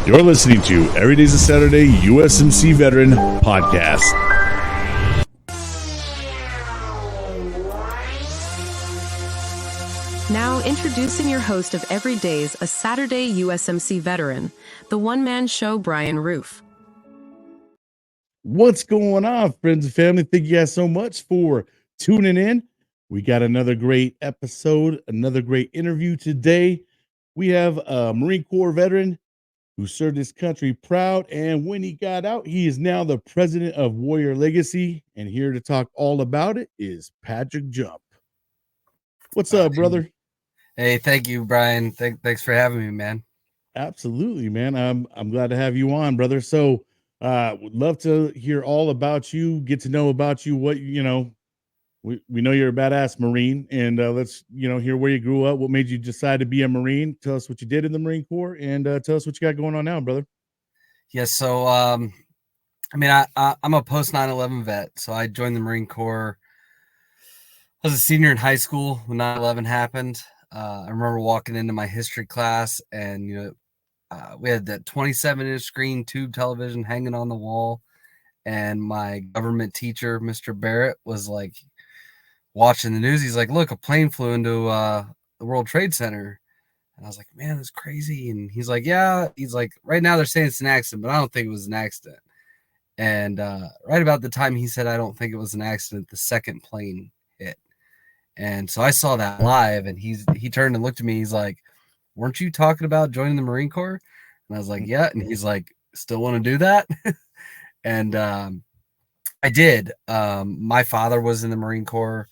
You're listening to Every Day's a Saturday USMC Veteran Podcast. Now introducing your host of Every Day's a Saturday USMC Veteran, the one-man show, Brian Roof. What's going on, friends and family? Thank you guys so much for tuning in. We got another great episode, another great interview today. We have a Marine Corps veteran who served his country proud, and when he got out, he is now the president of Warrior Legacy, and here to talk all about it is Patrick Jump. What's up, brother? Hey, thank you, Brian. Thanks for having me, man. Absolutely, man. I'm glad to have you on, brother. So would love to hear all about you, get to know about you, what we know you're a badass Marine, and let's hear where you grew up, what made you decide to be a Marine. Tell us what you did in the Marine Corps, and tell us what you got going on now, brother. Yeah, so I'm a post 9/11 vet, so I joined the Marine Corps. I was a senior in high school when 9/11 happened. I remember walking into my history class, and we had that 27-inch screen tube television hanging on the wall, and my government teacher, Mr. Barrett, was like watching the news. He's like, "Look, a plane flew into the World Trade Center." And I was like, "Man, that's crazy." And he's like, "Yeah." He's like, "Right now they're saying it's an accident, but I don't think it was an accident." And right about the time he said, "I don't think it was an accident," the second plane hit. And so I saw that live, and he turned and looked at me. He's like, "Weren't you talking about joining the Marine Corps?" And I was like, "Yeah." And he's like, "Still want to do that?" And I did. My father was in the Marine Corps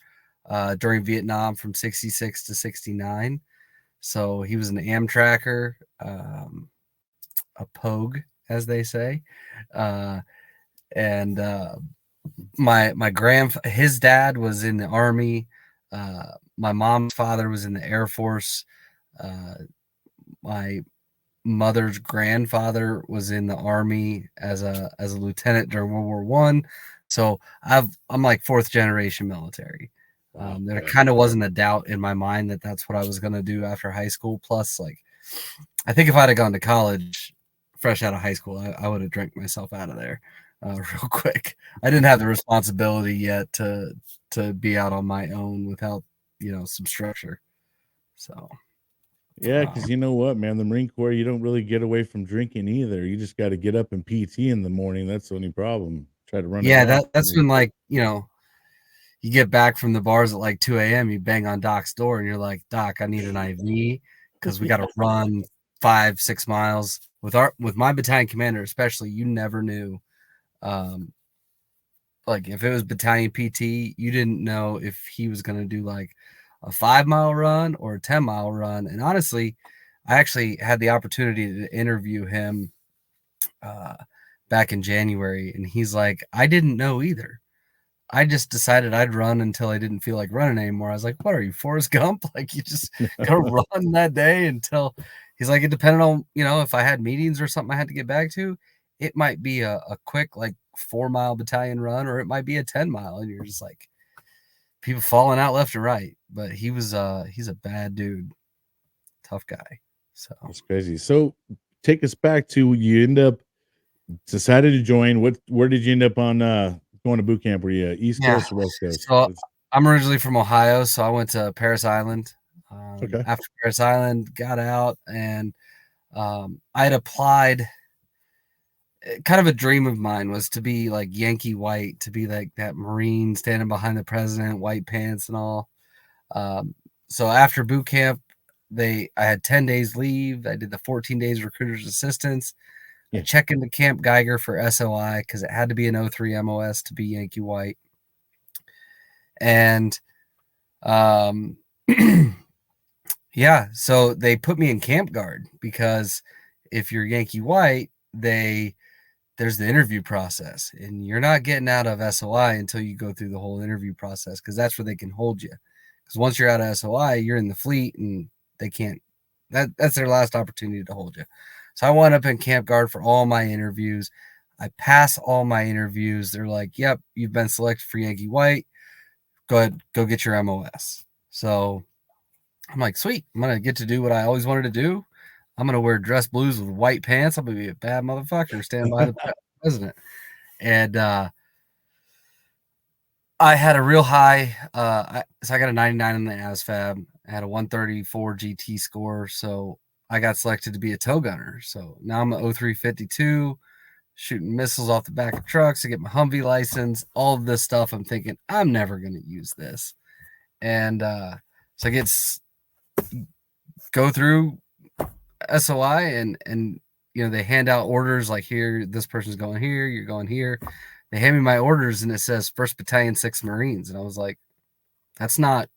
during Vietnam from 66 to 69. So he was an Amtracker, a Pogue, as they say. And his dad was in the Army. My mom's father was in the Air Force. My mother's grandfather was in the Army as a lieutenant during World War I. So I'm like fourth generation military. There kind of wasn't a doubt in my mind that that's what I was going to do after high school. Plus, like, I think if I'd have gone to college fresh out of high school, I would have drank myself out of there real quick. I didn't have the responsibility yet to be out on my own without, some structure. So, yeah, because you know what, man, the Marine Corps, you don't really get away from drinking either. You just got to get up and PT in the morning. That's the only problem. Try to run. Yeah, that's when, like, you get back from the bars at like 2 a.m. You bang on Doc's door and you're like, "Doc, I need an IV because we got to run 5-6 miles." With my battalion commander, especially, you never knew. Like if it was battalion PT, you didn't know if he was going to do like a 5-mile run or a 10-mile run. And honestly, I actually had the opportunity to interview him back in January, and he's like, "I didn't know either. I just decided I'd run until I didn't feel like running anymore." I was like, "What are you, Forrest Gump? Like you just gotta run that day until." He's like, "It depended on, if I had meetings or something I had to get back to, it might be a quick like 4-mile battalion run, or it might be a 10-mile." And you're just like, people falling out left and right. But he's a bad dude, tough guy. So that's crazy. So take us back to you end up decided to join. Where did you end up on going to boot camp? Were you East Coast or West Coast? So I'm originally from Ohio, so I went to Parris Island. Okay. After Parris Island, got out, and I had applied. Kind of a dream of mine was to be like Yankee White, to be like that Marine standing behind the president, white pants and all. So after boot camp, I had 10 days leave. I did the 14 days recruiter's assistance. I checked into Camp Geiger for SOI because it had to be an 03 MOS to be Yankee White. And yeah, so they put me in Camp Guard because if you're Yankee White, there's the interview process, and you're not getting out of SOI until you go through the whole interview process, because that's where they can hold you. Because once you're out of SOI, you're in the fleet, and they can't. That's their last opportunity to hold you. So I wound up in Camp Guard for all my interviews. I pass all my interviews. They're like, "Yep, you've been selected for Yankee White. Go ahead, go get your MOS." So I'm like, "Sweet, I'm gonna get to do what I always wanted to do." I'm going to wear dress blues with white pants. I'm going to be a bad motherfucker standing by the president. And I had a real high. So I got a 99 in the ASFAB. I had a 134 GT score. So I got selected to be a tow gunner. So now I'm an 0352, shooting missiles off the back of trucks to get my Humvee license. All of this stuff. I'm thinking, I'm never going to use this. And so I go through SOI and they hand out orders like, here, this person's going here, you're going here. They hand me my orders and it says 1st Battalion, 6th Marines. And I was like, it's not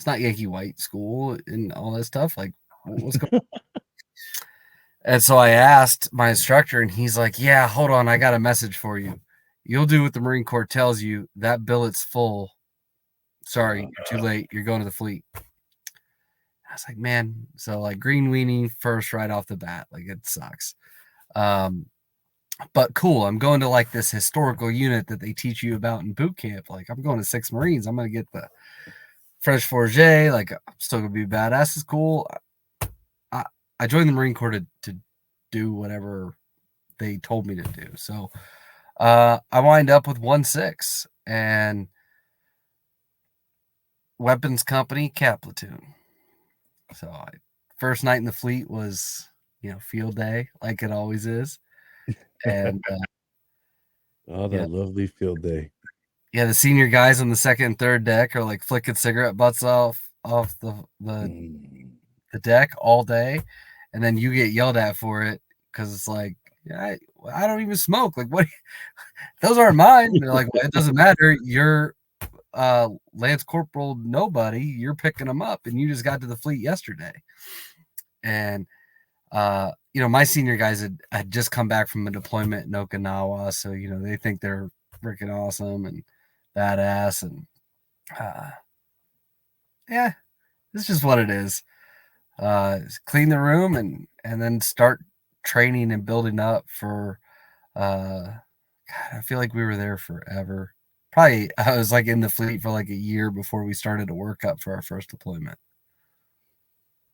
Yankee White School and all that stuff. Like, what's going on? And so I asked my instructor and he's like, yeah, hold on. I got a message for you. You'll do what the Marine Corps tells you. That billet's full. Sorry, you're too late. You're going to the fleet. I was like, man, so like green weenie first right off the bat. Like, it sucks. But cool. I'm going to like this historical unit that they teach you about in boot camp. Like, I'm going to 6th Marines. I'm going to get the French Forget. Like, I'm still going to be badass. It's cool. I joined the Marine Corps to do whatever they told me to do. So I wind up with 1-6 and weapons company, CAAT platoon. So first night in the fleet was, field day, like it always is. And lovely field day. Yeah, the senior guys on the second and third deck are like flicking cigarette butts off the deck all day, and then you get yelled at for it because it's like, I don't even smoke. Like, what? Those aren't mine. They're like, well, it doesn't matter. You're Lance Corporal nobody. You're picking them up, and you just got to the fleet yesterday. And my senior guys had just come back from a deployment in Okinawa, so they think they're freaking awesome and badass, and yeah, it's just what it is. Clean the room and then start training and building up for God, I feel like we were there forever. Probably I was like in the fleet for like a year before we started to work up for our first deployment.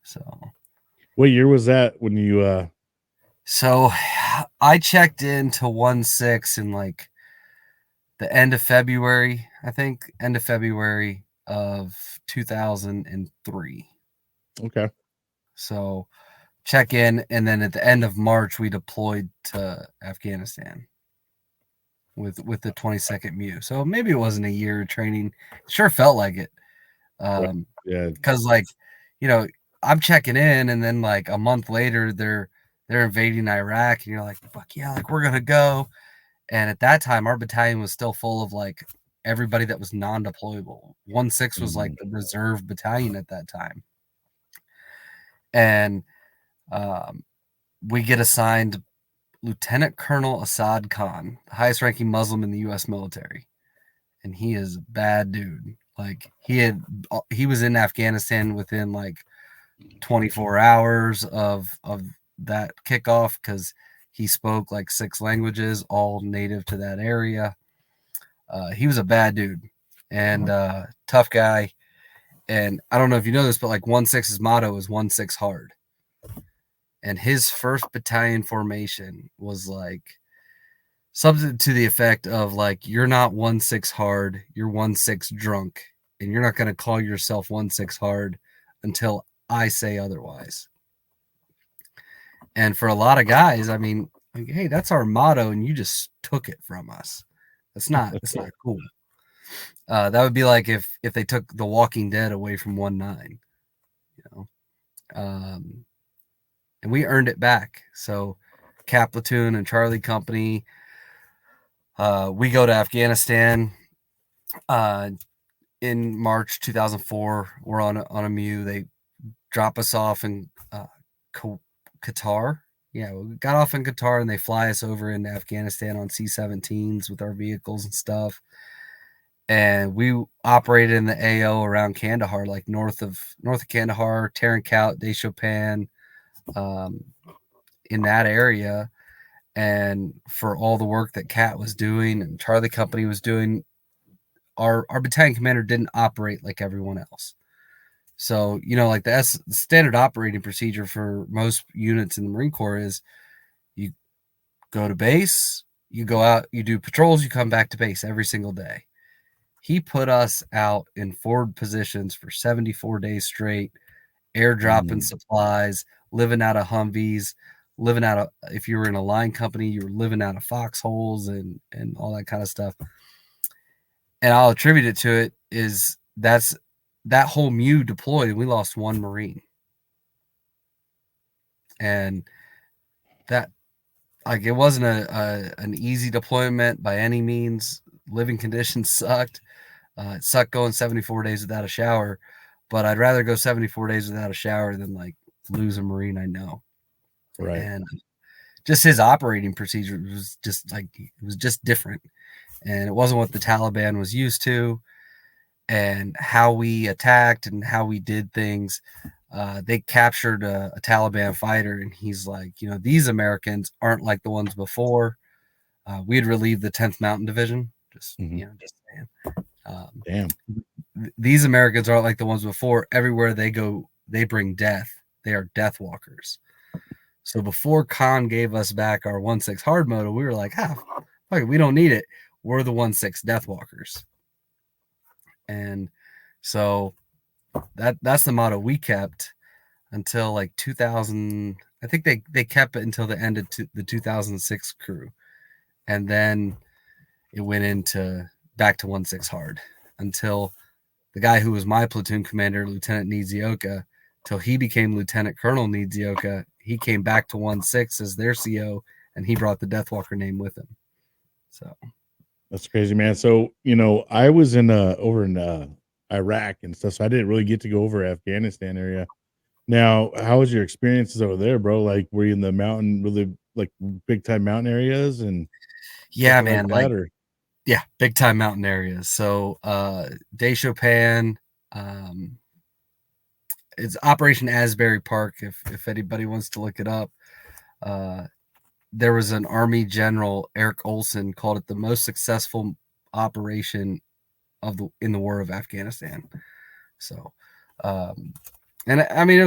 So what year was that when you so I checked into 1-6 in like the end of February, I think, end of February of 2003. Okay. So check in, and then at the end of March, we deployed to Afghanistan with the 22nd MU. So maybe it wasn't a year of training. It sure felt like it. Yeah. Because like, I'm checking in, and then like a month later, they're invading Iraq, and you're like, fuck yeah, like we're gonna go. And at that time, our battalion was still full of like everybody that was non-deployable. 1-6 was like the reserve battalion at that time. And we get assigned Lieutenant Colonel Assad Khan, the highest ranking Muslim in the U.S. military. And he is a bad dude. Like he was in Afghanistan within like 24 hours of that kickoff because he spoke like 6 languages, all native to that area. He was a bad dude and tough guy. And I don't know if you know this, but like 1-6's motto is 1-6 hard. And his first battalion formation was like something to the effect of like, you're not 1-6 hard, you're 1-6 drunk, and you're not going to call yourself 1-6 hard until I say otherwise. And for a lot of guys, I mean, like, hey, that's our motto, and you just took it from us. That's not cool. That would be like if they took The Walking Dead away from 1-9, and we earned it back. So CAAT platoon and Charlie Company, we go to Afghanistan in March 2004. We're on a MU. They drop us off in Qatar. Yeah, we got off in Qatar, and they fly us over into Afghanistan on C-17s with our vehicles and stuff. And we operated in the AO around Kandahar, like north of Kandahar, Tarin-Kowt, Deshopan, in that area. And for all the work that CAAT was doing and Charlie Company was doing, our battalion commander didn't operate like everyone else. So, like the standard operating procedure for most units in the Marine Corps is you go to base, you go out, you do patrols, you come back to base every single day. He put us out in forward positions for 74 days straight, airdropping supplies, living out of Humvees, living out of, if you were in a line company, you were living out of foxholes and all that kind of stuff. And I'll attribute it to it is that whole MEU deployed and we lost one Marine. And that, like, it wasn't an easy deployment by any means. Living conditions sucked. It sucked going 74 days without a shower, but I'd rather go 74 days without a shower than like lose a Marine I know. Right. And just his operating procedure was just like, it was just different. And it wasn't what the Taliban was used to, and how we attacked and how we did things. They captured a Taliban fighter, and he's like, these Americans aren't like the ones before. We had relieved the 10th Mountain Division. Just saying. Damn. These Americans aren't like the ones before. Everywhere they go, they bring death. They are death walkers. So before Khan gave us back our 1-6 hard mode, we were like, fuck it, we don't need it. We're the 1-6 death walkers. And so that's the motto we kept until like 2000. I think they kept it until the end of the 2006 crew. And then it went into back to 1-6 hard until the guy who was my platoon commander, Lieutenant Nizioka, till he became Lieutenant Colonel Nizioka, he came back to 1-6 as their CO, and he brought the Deathwalker name with him. So that's crazy, man. So, I was over in Iraq and stuff, so I didn't really get to go over Afghanistan area. Now, how was your experiences over there, bro? Like, were you in the mountain, really like big time mountain areas and yeah, man, like that, or? Yeah, big time mountain areas. So Deschopin, it's Operation Asbury Park, if anybody wants to look it up. There was an Army General, Eric Olson, called it the most successful operation in the war of Afghanistan. So and I mean, it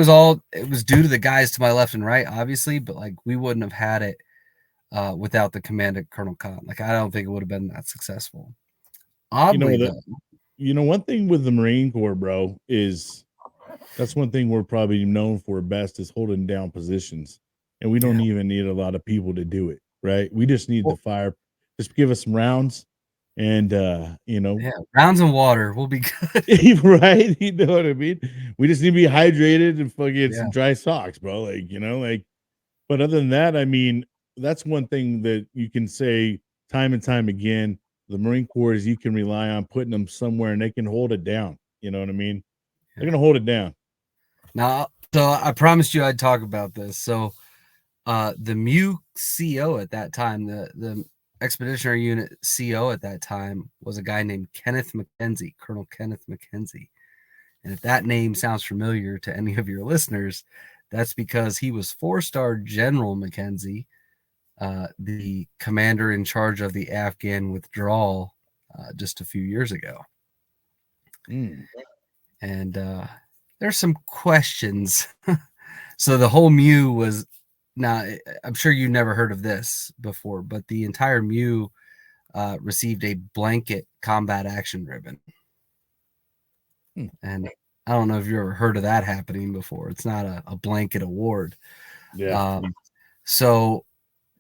was due to the guys to my left and right, obviously, but like we wouldn't have had it without the command of Colonel Khan. Like, I don't think it would have been that successful. Oddly, one thing with the Marine Corps, bro, is that's one thing we're probably known for best is holding down positions. And we don't even need a lot of people to do it, right? We just need to fire, just give us some rounds and, rounds and water will be good. Right? You know what I mean? We just need to be hydrated and fucking some dry socks, bro. Like, but other than that, I mean, that's one thing that you can say time and time again. The Marine Corps is you can rely on putting them somewhere and they can hold it down. You know what I mean? They're going to hold it down. Now, so I promised you I'd talk about this. So the MEU CO at that time, the Expeditionary Unit CO at that time was a guy named Kenneth McKenzie, Colonel Kenneth McKenzie. And if that name sounds familiar to any of your listeners, that's because he was 4-star General McKenzie, the commander in charge of the Afghan withdrawal just a few years ago. And there's some questions. So the whole MEU was, now I'm sure you never heard of this before, but the entire MEU received a blanket combat action ribbon. And I don't know if you ever heard of that happening before. It's not a blanket award. Yeah. So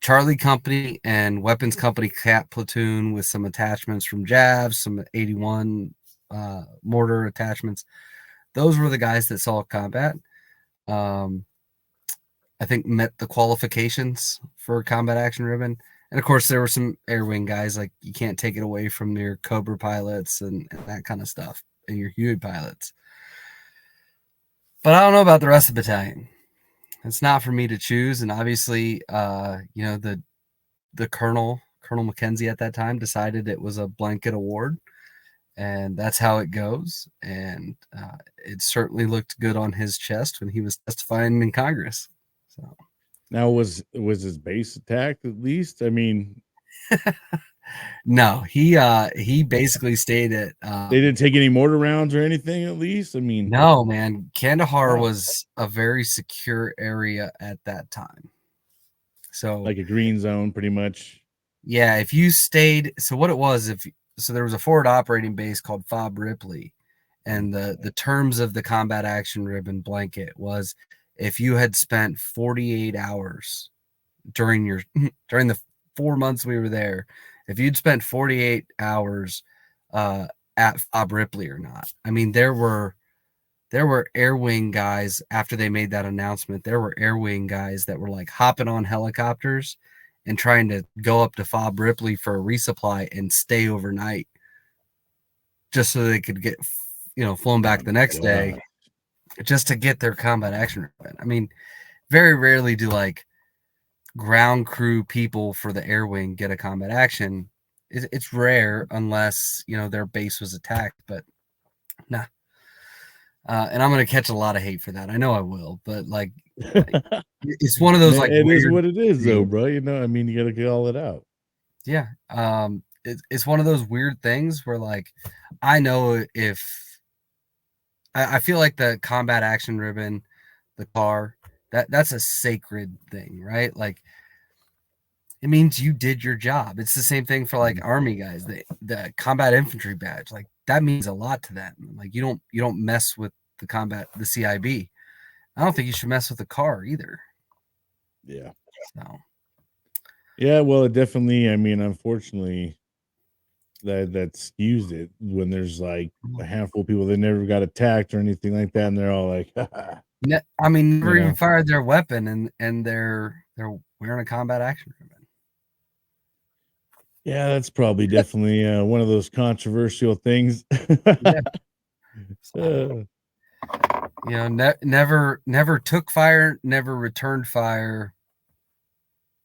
Charlie Company and Weapons Company CAAT platoon with some attachments from JAVs, some 81 mortar attachments. Those were the guys that saw combat. I think met the qualifications for combat action ribbon. And of course, there were some air wing guys, like you can't take it away from your Cobra pilots and that kind of stuff, and your Huey pilots. But I don't know about the rest of the battalion. It's not for me to choose. And obviously, the Colonel McKenzie at that time decided it was a blanket award, and that's how it goes. And it certainly looked good on his chest when he was testifying in Congress. So now was his base attacked at least? I mean, No, he basically stayed at They didn't take any mortar rounds or anything, at least? I mean, no, man. Kandahar wow. was a very secure area at that time. So Like a green zone, pretty much. yeah, if you stayed, so what it was, so there was a forward operating base called Fob Ripley, and the terms of the combat action ribbon blanket was if you had spent 48 hours during the 4 months we were there, if you'd spent 48 hours at Fob Ripley or not. I mean, there were air wing guys after they made that announcement. There were air wing guys that were like hopping on helicopters and trying to go up to Fob Ripley for a resupply and stay overnight just so they could get, flown back the next day just to get their combat action ribbon. I mean, very rarely do like ground crew people for the air wing get a combat action. It's rare unless, their base was attacked, but nah. And I'm going to catch a lot of hate for that. I know I will, but like, it's one of those like it weird is what it is, though, things. bro. I mean, you got to get all it out. Yeah. It's one of those weird things where like, I know if I feel like the combat action ribbon, the car, that's a sacred thing, right? Like, it means you did your job. It's the same thing for like Army guys. The combat infantry badge, like that means a lot to them. Like you don't mess with the CIB. I don't think you should mess with the car either. Yeah. So. Yeah, well, it definitely, I mean, unfortunately, that skews it when there's like a handful of people that never got attacked or anything like that, and they're all like, I mean, never even fired their weapon, and they're wearing a combat action ribbon. Yeah, that's probably definitely one of those controversial things. Yeah. So, never took fire, never returned fire,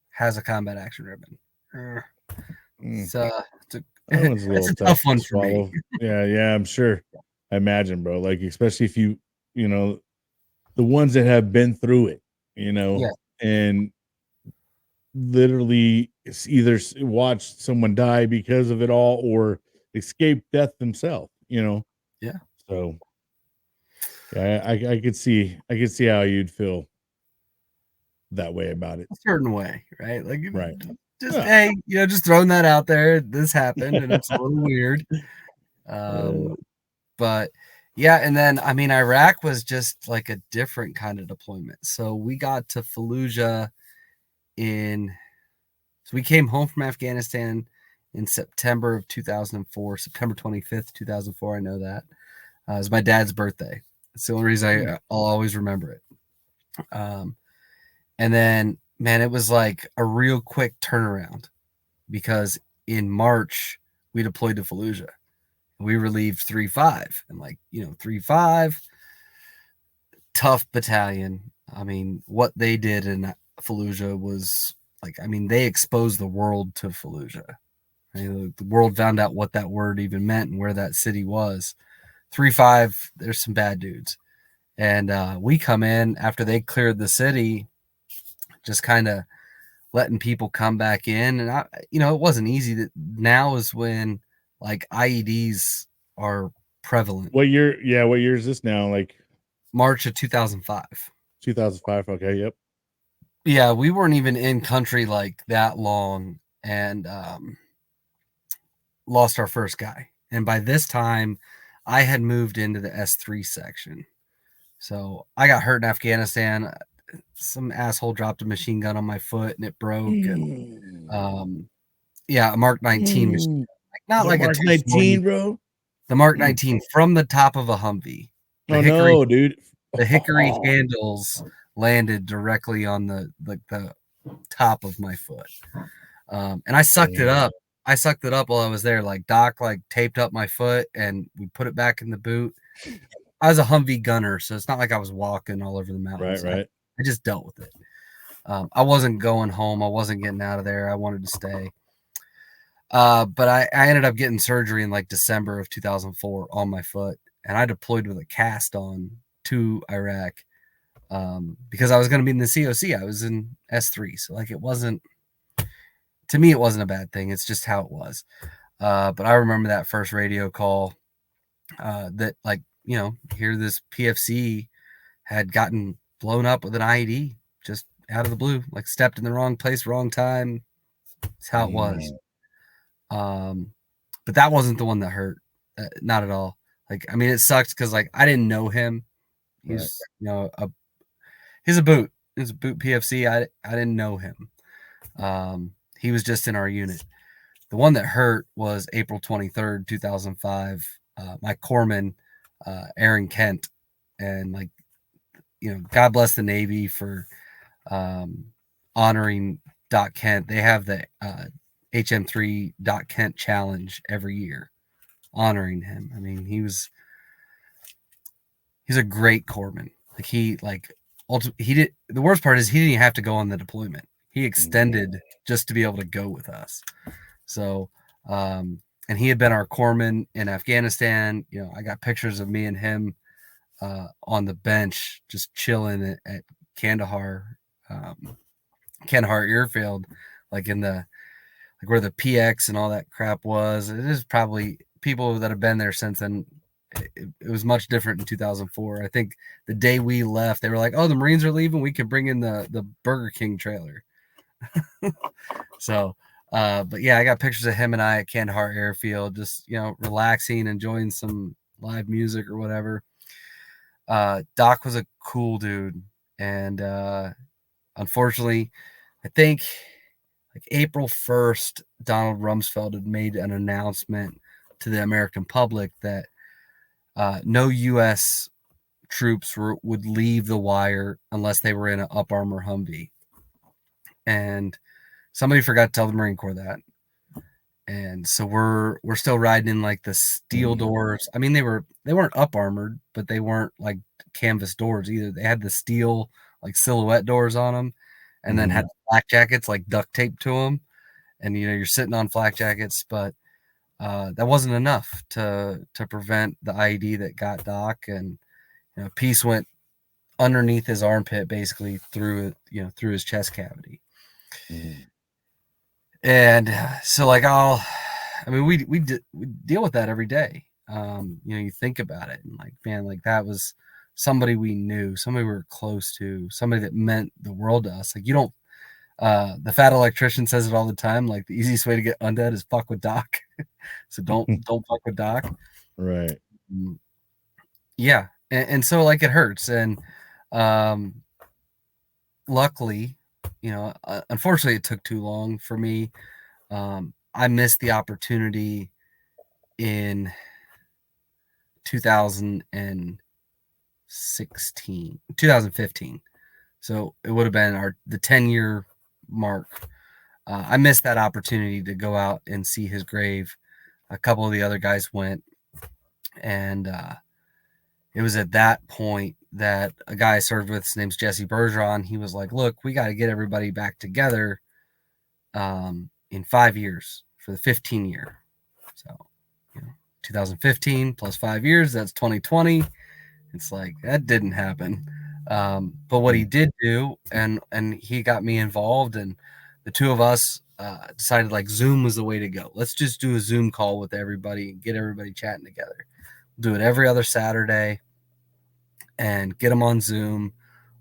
has a combat action ribbon. It's a tough one for me. Yeah, I'm sure. I imagine, bro. Like, especially if you the ones that have been through it, and literally either watched someone die because of it all or escape death themselves, Yeah. So yeah, I could see how you'd feel that way about it. A certain way, right? Like, right. Just hey, just throwing that out there. This happened, and it's a little weird. But yeah, and then I mean, Iraq was just like a different kind of deployment. So we got to Fallujah so we came home from Afghanistan in September of 2004, September 25th, 2004. I know that. It was my dad's birthday. It's the only reason I'll always remember it. And then, man, it was like a real quick turnaround because in March we deployed to Fallujah. We relieved 3-5 and 3-5, tough battalion. I mean, what they did in Fallujah was they exposed the world to Fallujah. The world found out what that word even meant and where that city was. 3-5, there's some bad dudes. And we come in after they cleared the city, just kind of letting people come back in. And, it wasn't easy. Now is when like IEDs are prevalent. What year? Yeah, what year is this now? Like March of 2005. 2005. Okay, yep. Yeah, we weren't even in country like that long, and lost our first guy. And by this time, I had moved into the S3 section. So I got hurt in Afghanistan. Some asshole dropped a machine gun on my foot and it broke. And a Mark 19 machine gun. Not like Mark a 19, bro. The Mark 19 from the top of a Humvee. No, dude. The hickory handles landed directly on the top of my foot. And I sucked it up. I sucked it up while I was there. Like Doc taped up my foot and we put it back in the boot. I was a Humvee gunner, so it's not like I was walking all over the mountains. Right. I just dealt with it. I wasn't going home. I wasn't getting out of there. I wanted to stay. But I ended up getting surgery in December of 2004 on my foot, and I deployed with a cast on to Iraq because I was going to be in the COC. I was in S3, so it wasn't to me, it wasn't a bad thing. It's just how it was. But I remember that first radio call that, like, you know, here this PFC had gotten blown up with an IED just out of the blue, like stepped in the wrong place, wrong time. That's how it was. But that wasn't the one that hurt. Not at all. Like, I mean, it sucks because, like, I didn't know him. He's, you know, he's a boot. He's a boot PFC. I didn't know him. He was just in our unit. The one that hurt was April 23rd, 2005. My corpsman, Aaron Kent, and, like, you know, God bless the Navy for honoring Doc Kent. They have the HM3 Doc Kent challenge every year, honoring him. I mean, he's a great corpsman. Like, he did. The worst part is he didn't even have to go on the deployment. He extended just to be able to go with us. So, and he had been our corpsman in Afghanistan. You know, I got pictures of me and him on the bench, just chilling at Kandahar, Kandahar Airfield, like in the, like where the PX and all that crap was. It is probably people that have been there since then. It was much different in 2004. I think the day we left, they were like, "Oh, the Marines are leaving. We could bring in the Burger King trailer." So, but yeah, I got pictures of him and I at Kandahar Airfield, just, you know, relaxing, enjoying some live music or whatever. Doc was a cool dude, and unfortunately, I think like April 1st, Donald Rumsfeld had made an announcement to the American public that no U.S. troops would leave the wire unless they were in an up armor Humvee. And somebody forgot to tell the Marine Corps that. And so we're still riding in like the steel doors. I mean, they weren't up armored, but they weren't like canvas doors either. They had the steel like silhouette doors on them, and then had flak jackets like duct taped to them. And, you know, you're sitting on flak jackets, but that wasn't enough to prevent the IED that got Doc. And, you know, piece went underneath his armpit, basically through his chest cavity. And so, like, we deal with that every day. You know, you think about it and, like, man, like, that was somebody we knew, somebody we were close to, somebody that meant the world to us. Like, you don't, the fat electrician says it all the time, like, the easiest way to get undead is fuck with Doc. So don't fuck with Doc. Right. Yeah. And so, like, it hurts. And luckily, you know, unfortunately, it took too long for me. I missed the opportunity in 2015. So it would have been the 10-year mark. I missed that opportunity to go out and see his grave. A couple of the other guys went, and it was at that point that a guy I served with, his name's Jesse Bergeron, he was like, "Look, we got to get everybody back together in 5 years for the 15 year." So, you know, 2015 plus 5 years, that's 2020. It's like, that didn't happen. But what he did do, and he got me involved, and the two of us decided, like, Zoom was the way to go. Let's just do a Zoom call with everybody and get everybody chatting together. We'll do it every other Saturday and get them on Zoom.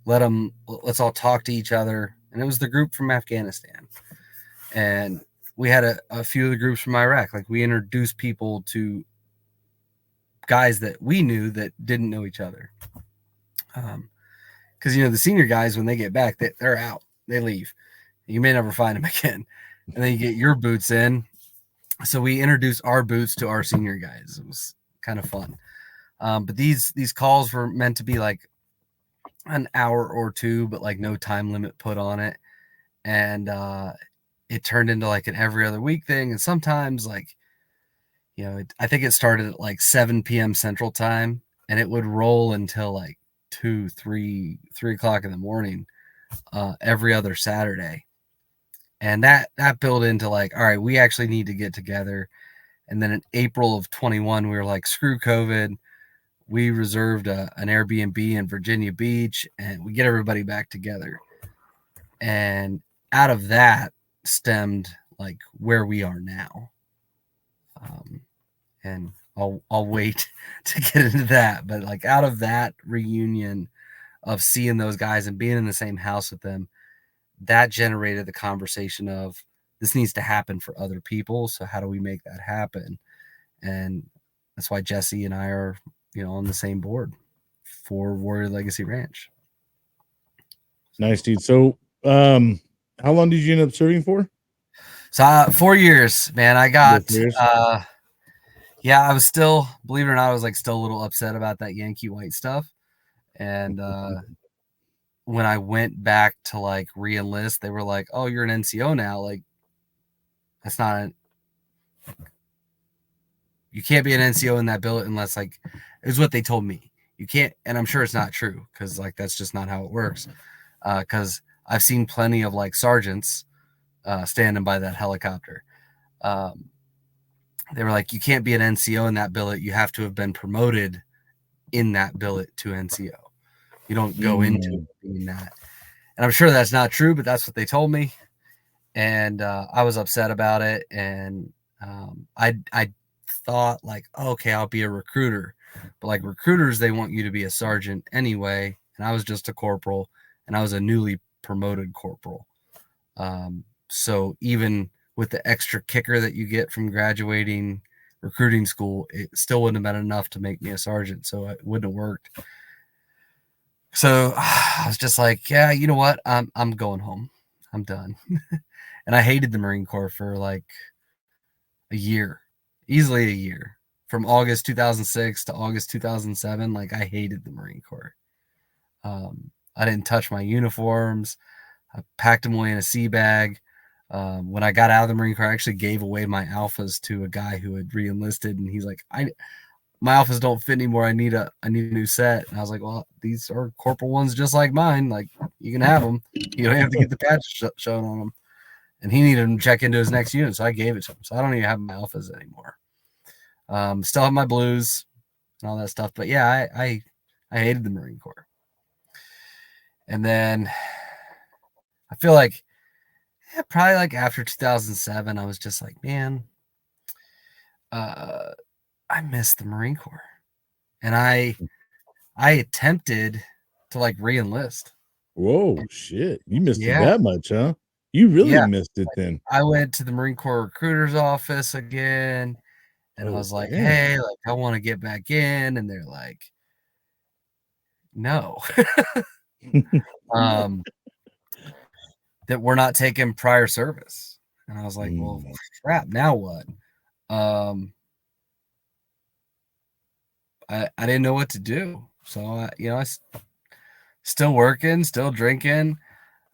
Let's all talk to each other. And it was the group from Afghanistan. And we had a few of the groups from Iraq. Like, we introduced people to guys that we knew that didn't know each other. Because, you know, the senior guys, when they get back, they're out. They leave. You may never find them again. And then you get your boots in. So we introduced our boots to our senior guys. It was kind of fun. But these calls were meant to be like an hour or two, but like no time limit put on it. And it turned into like an every other week thing. And sometimes, like, you know, I think it started at like 7 p.m. Central Time, and it would roll until like 3 o'clock in the morning every other Saturday. And that built into like, all right, we actually need to get together. And then in April of 21, we were like, screw COVID. We reserved an Airbnb in Virginia Beach, and we get everybody back together. And out of that stemmed like where we are now. And I'll wait to get into that. But like out of that reunion of seeing those guys and being in the same house with them, that generated the conversation of this needs to happen for other people. So how do we make that happen? And that's why Jesse and I are, on the same board for Warrior Legacy Ranch. Nice, dude. So, how long did you end up serving for? So 4 years, man. I got, 4 years? I was still, believe it or not, I was like still a little upset about that Yankee White stuff. And when I went back to like re-enlist, they were like, "Oh, you're an NCO now." Like, that's not you can't be an NCO in that billet unless like is what they told me. You can't, and I'm sure it's not true because like that's just not how it works. Because I've seen plenty of like sergeants standing by that helicopter. They were like, you can't be an NCO in that billet. You have to have been promoted in that billet to NCO. You don't go into it being that. And I'm sure that's not true, but that's what they told me. And I was upset about it. And I thought like, okay, I'll be a recruiter. But like recruiters, they want you to be a sergeant anyway. And I was just a corporal, and I was a newly promoted corporal. So even with the extra kicker that you get from graduating recruiting school, it still wouldn't have been enough to make me a sergeant. So it wouldn't have worked. So I was just like, yeah, you know what? I'm going home. I'm done. And I hated the Marine Corps for like a year, easily a year. From August 2006 to August 2007, like I hated the Marine Corps. I didn't touch my uniforms. I packed them away in a sea bag. When I got out of the Marine Corps, I actually gave away my alphas to a guy who had re-enlisted, and he's like, my alphas don't fit anymore. I need a new set. And I was like, well, these are corporal ones just like mine. Like, you can have them. You don't have to get the patch shown on them. And he needed them to check into his next unit, so I gave it to him. So I don't even have my alphas anymore. Still have my blues and all that stuff. But yeah, I hated the Marine Corps. And then I feel like probably like after 2007, I was just like, man, I miss the Marine Corps. And I attempted to like re-enlist. Whoa, shit. You missed it Yeah. that much, huh? You really Yeah. missed it then. I went to the Marine Corps recruiter's office again, and I was like, damn. hey, like I want to get back in. And they're like, no. That we're not taking prior service. And I was like, well, crap, now what? I didn't know what to do. So, I still working, still drinking,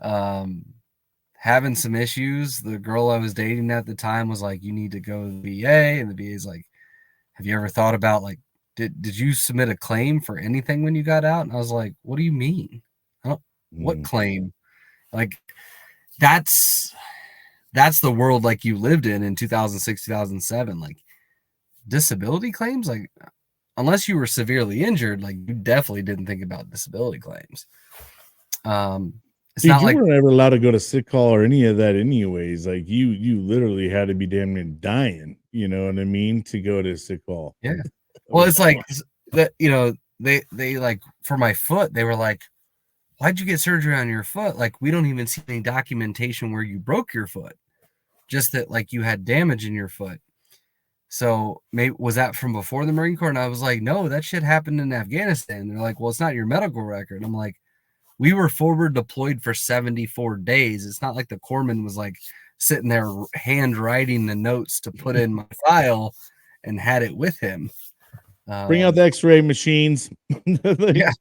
having some issues. The girl I was dating at the time was like, you need to go to the VA. And the VA is like, have you ever thought about like, did you submit a claim for anything when you got out? And I was like, what do you mean? What claim? Like, that's the world like you lived in 2006, 2007. Like disability claims, like unless you were severely injured, like you definitely didn't think about disability claims. It's Dude, not you like weren't ever allowed to go to sick call or any of that anyways. Like you literally had to be damn near dying, you know what I mean, to go to sick call. Yeah. Well, it's like that, they like for my foot, they were like, why'd you get surgery on your foot? Like, we don't even see any documentation where you broke your foot, just that like you had damage in your foot. So maybe was that from before the Marine Corps? And I was like, no, that shit happened in Afghanistan. And they're like, well, it's not your medical record. And I'm like, we were forward deployed for 74 days. It's not like the corpsman was like sitting there hand writing the notes to put in my file and had it with him. Bring out the x-ray machines. Yeah.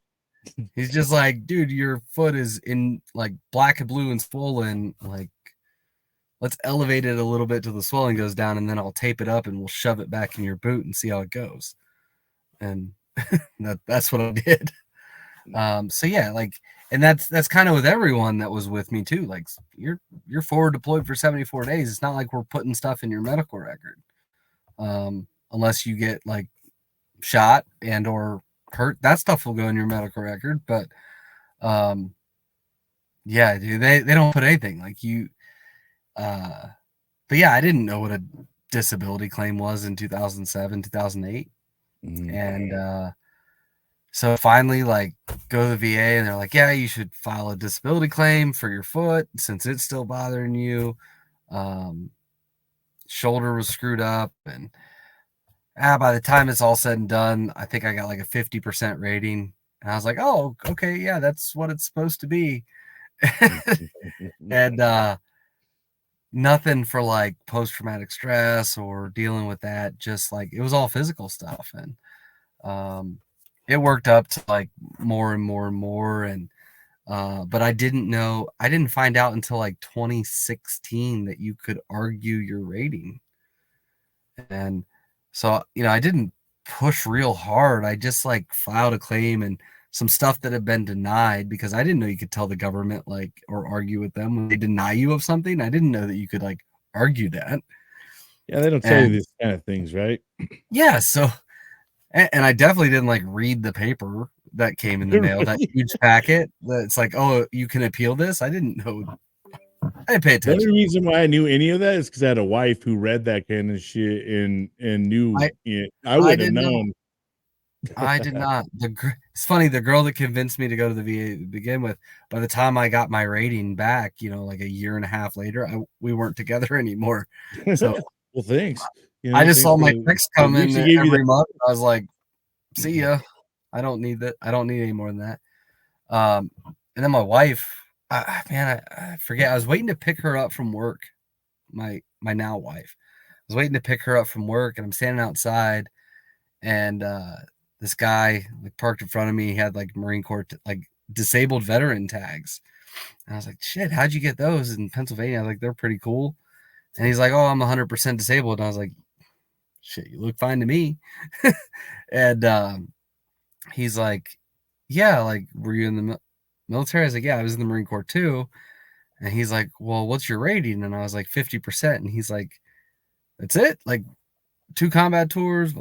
He's just like, dude, your foot is in like black and blue and swollen. Like, let's elevate it a little bit till the swelling goes down, and then I'll tape it up and we'll shove it back in your boot and see how it goes. And that's what I did. So yeah, like, and that's kind of with everyone that was with me too. Like, you're forward deployed for 74 days. It's not like we're putting stuff in your medical record, unless you get like shot and or hurt. That stuff will go in your medical record. But yeah, dude, they don't put anything like you. yeah, I didn't know what a disability claim was in 2007, 2008. And so finally, like, go to the VA and they're like, yeah, you should file a disability claim for your foot since it's still bothering you. Shoulder was screwed up. And by the time it's all said and done, I think I got like a 50% rating. And I was like, oh, okay, yeah, that's what it's supposed to be. And nothing for like post-traumatic stress or dealing with that. Just like it was all physical stuff. And it worked up to like more and more and more. And but I didn't find out until like 2016 that you could argue your rating. And so, I didn't push real hard. I just like filed a claim and some stuff that had been denied, because I didn't know you could tell the government, like, or argue with them when they deny you of something. I didn't know that you could like argue that. Yeah, they don't tell you these kind of things, right? Yeah. So, and I definitely didn't like read the paper that came in the mail, that huge packet that's like, oh, you can appeal this. I didn't know. I didn't pay The attention. only reason why I knew any of that is because I had a wife who read that kind of shit and knew it. I wouldn't have known. I did not. It's funny, the girl that convinced me to go to the VA to begin with, by the time I got my rating back, like a year and a half later, we weren't together anymore. So well, thanks. I just saw my checks come in every month. I was like, see ya. I don't need that. I don't need any more than that. And then my wife, I forget. I was waiting to pick her up from work. My now wife. I was waiting to pick her up from work, and I'm standing outside, and this guy like parked in front of me. He had like Marine Corps like disabled veteran tags. And I was like, shit, how'd you get those in Pennsylvania? I was like, they're pretty cool. And he's like, oh, I'm 100% disabled. And I was like, shit, you look fine to me. And he's like, yeah, like, were you in the military? I was like, yeah, I was in the Marine Corps too. And he's like, well, what's your rating? And I was like, 50%. And he's like, that's it? Like 2 combat tours?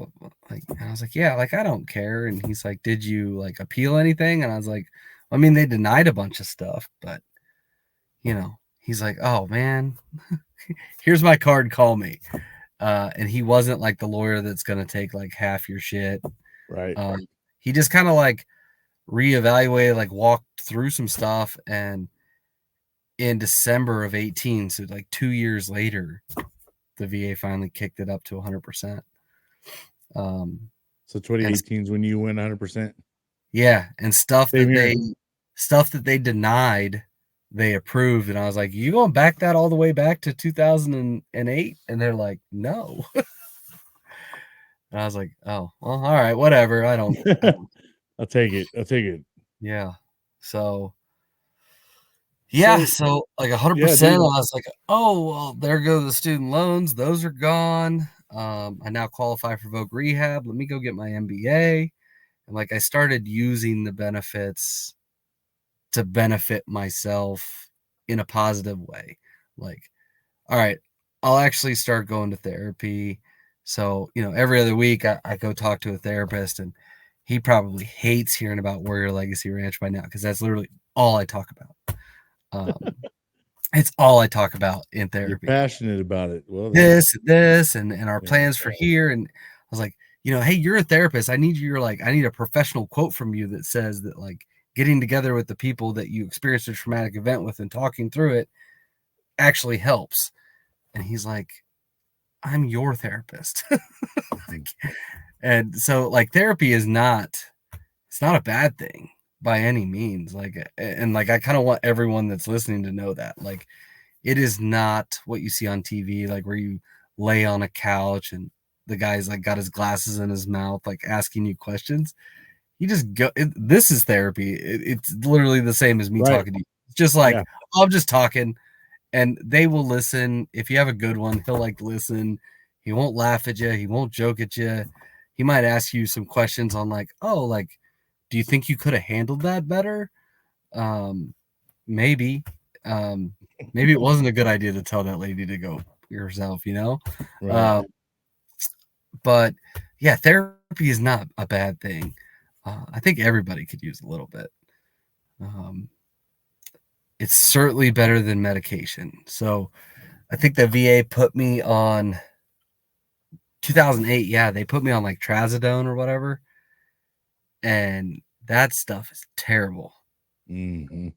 Like, and I was like, yeah, like, I don't care. And he's like, did you like appeal anything? And I was like, I mean, they denied a bunch of stuff, but he's like, oh man, here's my card, call me. And he wasn't like the lawyer that's going to take like half your shit. Right. He just kind of like reevaluated, like walked through some stuff. And in December of 18, so like 2 years later, the VA finally kicked it up to 100%. So 2018 is when you went 100%. Yeah, and stuff that they denied, they approved, and I was like, "You gonna back that all the way back to 2008?" And they're like, "No." And I was like, "Oh, well, all right, whatever. I don't." I'll take it. Yeah. So. Yeah, so like 100%, Yeah, I was like, oh, well, there go the student loans. Those are gone. I now qualify for voc rehab. Let me go get my MBA. And like, I started using the benefits to benefit myself in a positive way. Like, all right, I'll actually start going to therapy. So, every other week I go talk to a therapist, and he probably hates hearing about Warrior Legacy Ranch by now, because that's literally all I talk about. It's all I talk about in therapy. You're passionate about it. Well, this and our plans for here. And I was like, hey, you're a therapist. I need a professional quote from you that says that like getting together with the people that you experienced a traumatic event with and talking through it actually helps. And he's like, I'm your therapist. And so like therapy it's not a bad thing by any means. Like, and like, I kind of want everyone that's listening to know that, like, it is not what you see on TV, like where you lay on a couch and the guy's like got his glasses in his mouth, like asking you questions. You just go, this is therapy. It's literally the same as me talking to you. It's just like, I'm just talking, and they will listen. If you have a good one, he'll like listen. He won't laugh at you. He won't joke at you. He might ask you some questions on like, oh, like, do you think you could have handled that better? Maybe. Maybe it wasn't a good idea to tell that lady to go yourself, Right. But yeah, therapy is not a bad thing. I think everybody could use a little bit. It's certainly better than medication. So I think the VA put me on 2008. Yeah, they put me on like trazodone or whatever, and that stuff is terrible. Mm-hmm.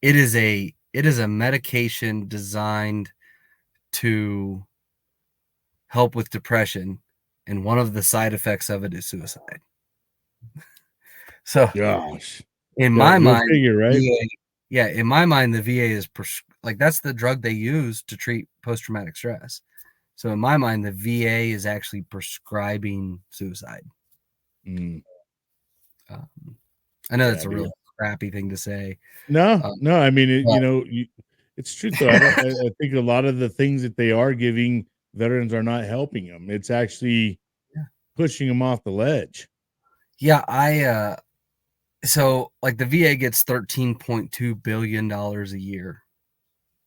It is a medication designed to help with depression, and one of the side effects of it is suicide. So Gosh. in Go, my go mind, figure, right? in my mind, the VA is like that's the drug they use to treat post-traumatic stress. So in my mind, the VA is actually prescribing suicide. Mm. Um, I know that's Yeah, a but really crappy thing to say. no, Um, no. I mean, but it's truth though. I think a lot of the things that they are giving veterans are not helping them. It's actually pushing them off the ledge. yeah, so like the VA gets $13.2 billion a year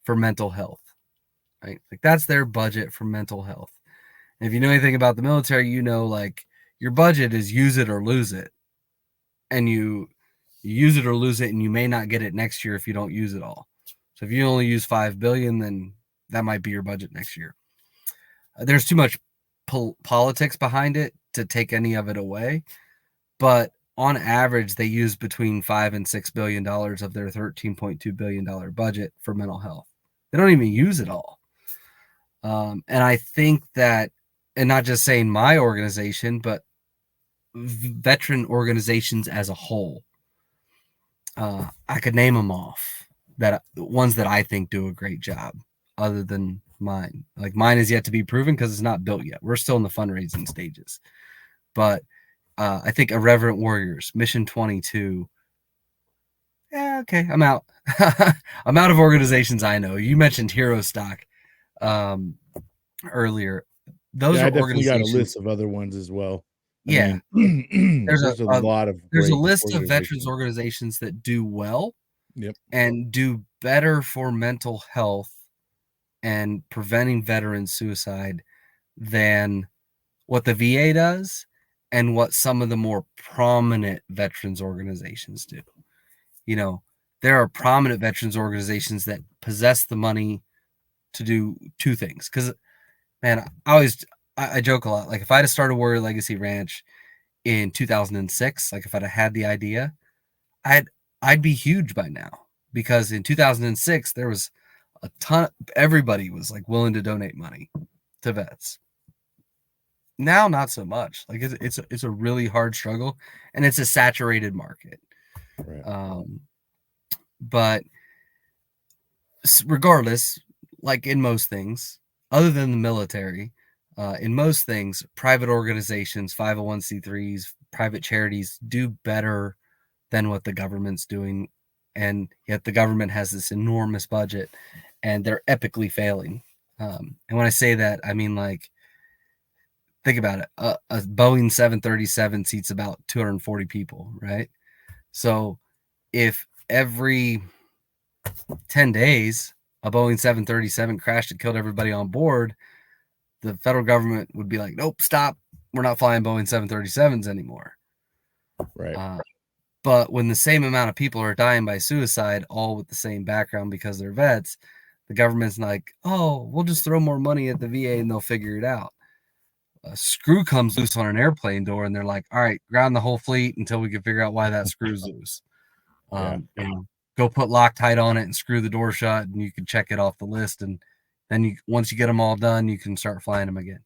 for mental health, right? Like that's their budget for mental health. And if you know anything about the military, you know like your budget is use it or lose it, and you use it or lose it, and you may not get it next year if you don't use it all. So if you only use 5 billion, then that might be your budget next year. There's too much politics behind it to take any of it away, but on average, they use between $5 and $6 billion of their $13.2 billion budget for mental health. They don't even use it all. And I think that, and not just saying my organization, but veteran organizations as a whole, I could name them off, that ones that I think do a great job other than mine. Like mine is yet to be proven because it's not built yet. We're still in the fundraising stages. But I think Irreverent Warriors, Mission 22. Yeah, okay, I'm out. I'm out of organizations I know. You mentioned Hero Stock earlier. Those Yeah, are I definitely got a organizations. list of other ones as well. I Yeah, mean, there's there's a a lot of there's a great list of veterans organizations. organizations that do well Yep. and do better for mental health and preventing veteran suicide than what the VA does and what some of the more prominent veterans organizations do. You know, there are prominent veterans organizations that possess the money to do two things. Because, man, I joke a lot. Like, if I had started Warrior Legacy Ranch in 2006, like if I'd had the idea, I'd be huge by now. Because in 2006, there was a ton. Everybody was like willing to donate money to vets. Now, not so much. Like it's a really hard struggle, and it's a saturated market. Right. But regardless, like in most things, other than the military, in most things, private organizations, 501c3s, private charities do better than what the government's doing, and yet the government has this enormous budget, and they're epically failing. And when I say that, I mean like think about it. A Boeing 737 seats about 240 people, right? So if every 10 days a Boeing 737 crashed and killed everybody on board, the federal government would be like, nope, stop. We're not flying Boeing 737s anymore. Right. But when the same amount of people are dying by suicide, all with the same background because they're vets, the government's like, oh, we'll just throw more money at the VA and they'll figure it out. A screw comes loose on an airplane door and they're like, all right, ground the whole fleet until we can figure out why that screw's loose. Yeah. Go put Loctite on it and screw the door shut, and you can check it off the list. And then once you get them all done, you can start flying them again.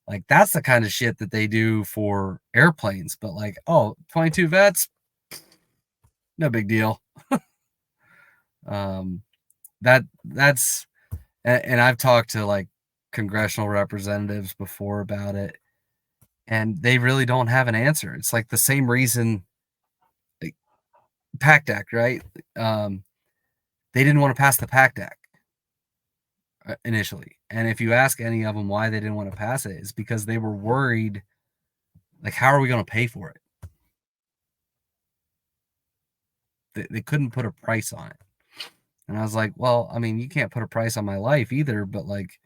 Like that's the kind of shit that they do for airplanes. But like, oh, 22 vets, no big deal. That's and I've talked to like congressional representatives before about it, and they really don't have an answer. It's like the same reason, like PACT Act, right? They didn't want to pass the PACT Act initially, and if you ask any of them why they didn't want to pass it, it's because they were worried, like, how are we going to pay for it? They couldn't put a price on it. And I was like, well, I mean, you can't put a price on my life either, but like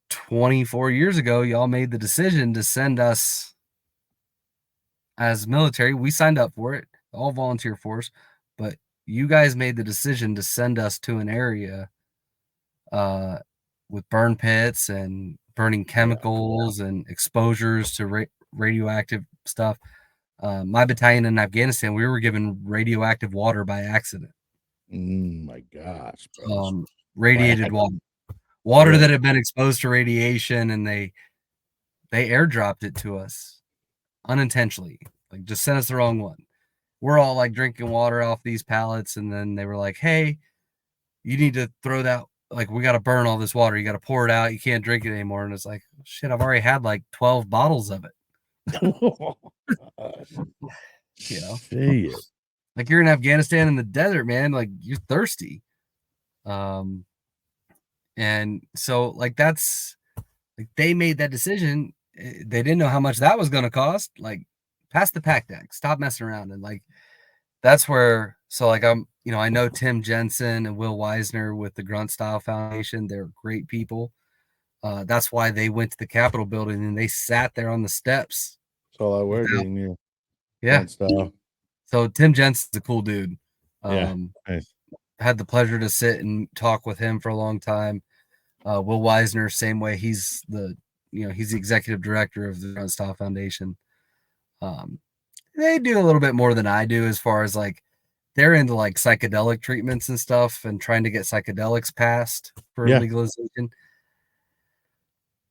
24 years ago, y'all made the decision to send us as military. We signed up for it, all volunteer force, but you guys made the decision to send us to an area with burn pits and burning chemicals and exposures to radioactive stuff. My battalion in Afghanistan, we were given radioactive water by accident. My gosh, bro. Radiated water that had been exposed to radiation, and they airdropped it to us unintentionally, like just sent us the wrong one. We're all like drinking water off these pallets, and then they were like, hey, you need to throw that, like, we got to burn all this water, you got to pour it out, you can't drink it anymore. And it's like, shit, I've already had like 12 bottles of it. You know, like, you're in Afghanistan in the desert, man, like, you're thirsty. And so, like, that's like, they made that decision. They didn't know how much that was going to cost. Like, pass the pack deck, stop messing around. And like, that's where, so like, I'm, you know, I know Tim Jensen and Will Weisner with the Grunt Style Foundation. They're great people. That's why they went to the Capitol building and they sat there on the steps. That's all I wear, dude. Yeah. Grunt Style. So Tim Jensen's a cool dude. Nice. Had the pleasure to sit and talk with him for a long time. Will Weisner, same way. He's the executive director of the Grunt Style Foundation. They do a little bit more than I do, as far as like, they're into like psychedelic treatments and stuff and trying to get psychedelics passed for legalization.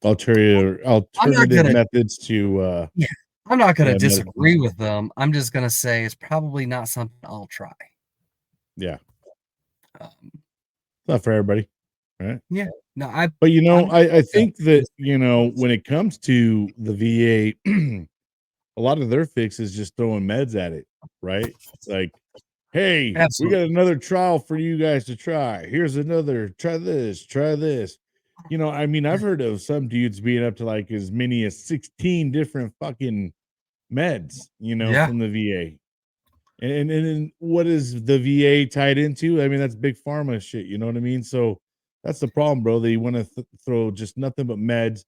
Alternative methods to I'm not going to disagree with them. I'm just going to say it's probably not something I'll try. Yeah. Not for everybody, right? Yeah. No, but you know, I think that, you know, when it comes to the VA, a lot of their fix is just throwing meds at it, right? It's like, hey, we got another trial for you guys to try. Here's another, try this. You know, I mean, I've heard of some dudes being up to like as many as 16 different fucking meds, you know, from the VA. And what is the VA tied into? I mean, that's big pharma shit, you know what I mean? So that's the problem, bro. They want to throw just nothing but meds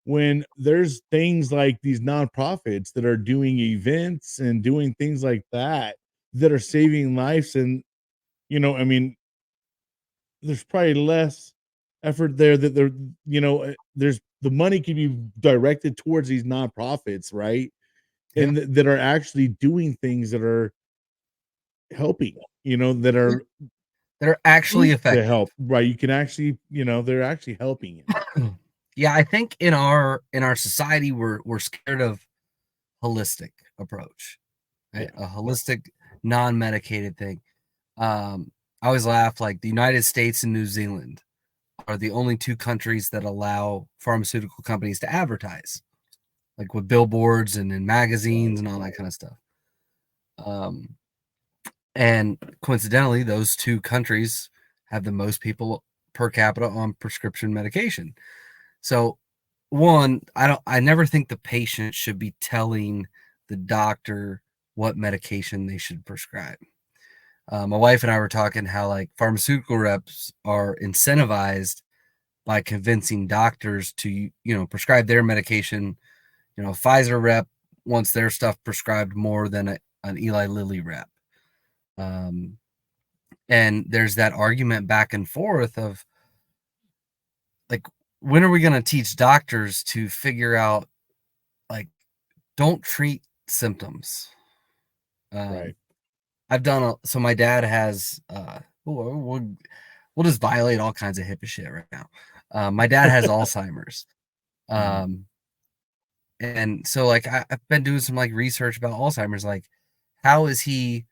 when there's things like these nonprofits that are doing events and doing things like that that are saving lives. And, you know, I mean, there's probably less effort there that they're, you know, there's the money can be directed towards these nonprofits, right? And that are actually doing things that are helping, you know, that are actually effective to help, right? You can actually, you know, they're actually helping you. Yeah, I think in our society we're scared of holistic approach, right? A holistic, non-medicated thing. I always laugh, like, the United States and New Zealand are the only two countries that allow pharmaceutical companies to advertise, like with billboards and in magazines and all that kind of stuff. And coincidentally, those two countries have the most people per capita on prescription medication. So, one, I never think the patient should be telling the doctor what medication they should prescribe. My wife and I were talking how, like, pharmaceutical reps are incentivized by convincing doctors to, you know, prescribe their medication. You know, Pfizer rep wants their stuff prescribed more than an Eli Lilly rep. And there's that argument back and forth of, like, when are we going to teach doctors to figure out, like, don't treat symptoms? Right. I've done so my dad has we'll just violate all kinds of hippie shit right now. My dad has Alzheimer's. And so, like, I've been doing some like research about Alzheimer's. Like, how is he,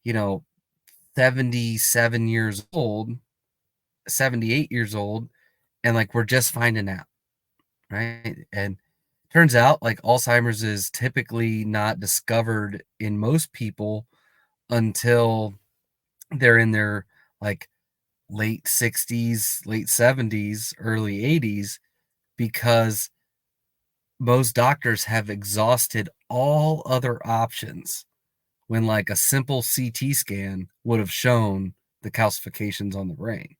you know, 77 years old, 78 years old, and like, we're just finding out, right? And turns out, like, Alzheimer's is typically not discovered in most people until they're in their, like, late 60s, late 70s, early 80s, because most doctors have exhausted all other options when, like, a simple CT scan would have shown the calcifications on the brain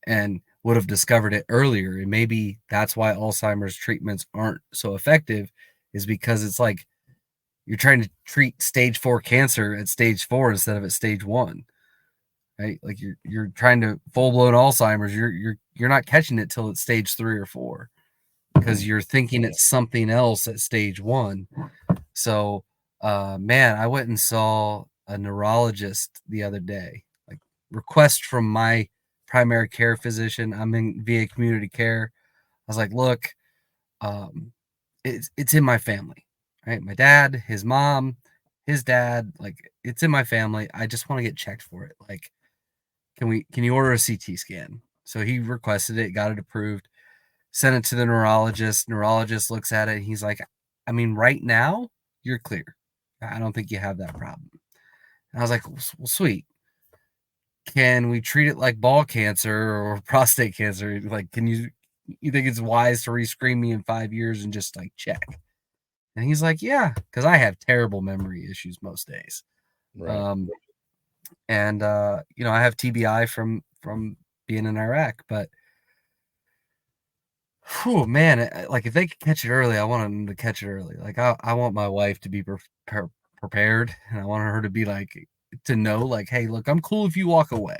and would have discovered it earlier. And maybe that's why Alzheimer's treatments aren't so effective, is because it's like you're trying to treat stage 4 cancer at stage 4 instead of at stage 1. right? Like you're trying to full-blown Alzheimer's, you're not catching it till it's stage 3 or 4 because you're thinking it's something else at stage 1. So man, I went and saw a neurologist the other day, like request from my primary care physician. I'm in VA community care. I was like, look, it's in my family, right? My dad, his mom, his dad, like it's in my family. I just want to get checked for it. Like, can you order a CT scan? So he requested it, got it approved, sent it to the neurologist. Neurologist looks at it. And he's like, I mean, right now you're clear. I don't think you have that problem. And I was like, well, sweet. Can we treat it like ball cancer or prostate cancer? Like, you think it's wise to rescreen me in 5 years and just like check? And he's like, yeah, because I have terrible memory issues most days. Right. And you know, I have TBI from being in Iraq, but whew, man, like if they could catch it early, I want them to catch it early. Like I want my wife to be prepared, and I want her to be like to know, like, hey, look, I'm cool if you walk away.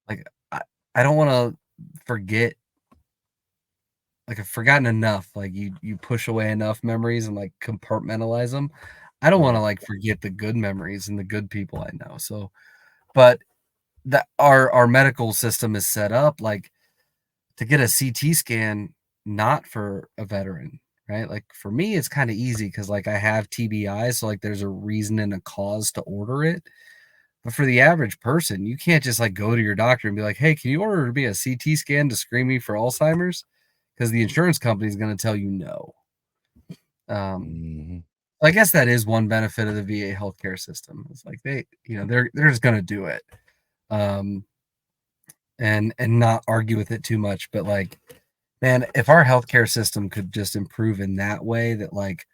Like I don't want to forget. Like I've forgotten enough. Like you push away enough memories and like compartmentalize them. I don't want to Right. like forget the good memories and the good people I know. So, but that our medical system is set up like to get a CT scan, not for a veteran, right? Like for me, it's kind of easy because like I have TBI, so like there's a reason and a cause to order it. But for the average person, you can't just like go to your doctor and be like, "Hey, can you order to be a CT scan to screen me for Alzheimer's?" Because the insurance company is going to tell you no. Mhm. I guess that is one benefit of the VA healthcare system. It's like they're just going to do it, um, and not argue with it too much. But like, man, if our healthcare system could just improve in that way, that like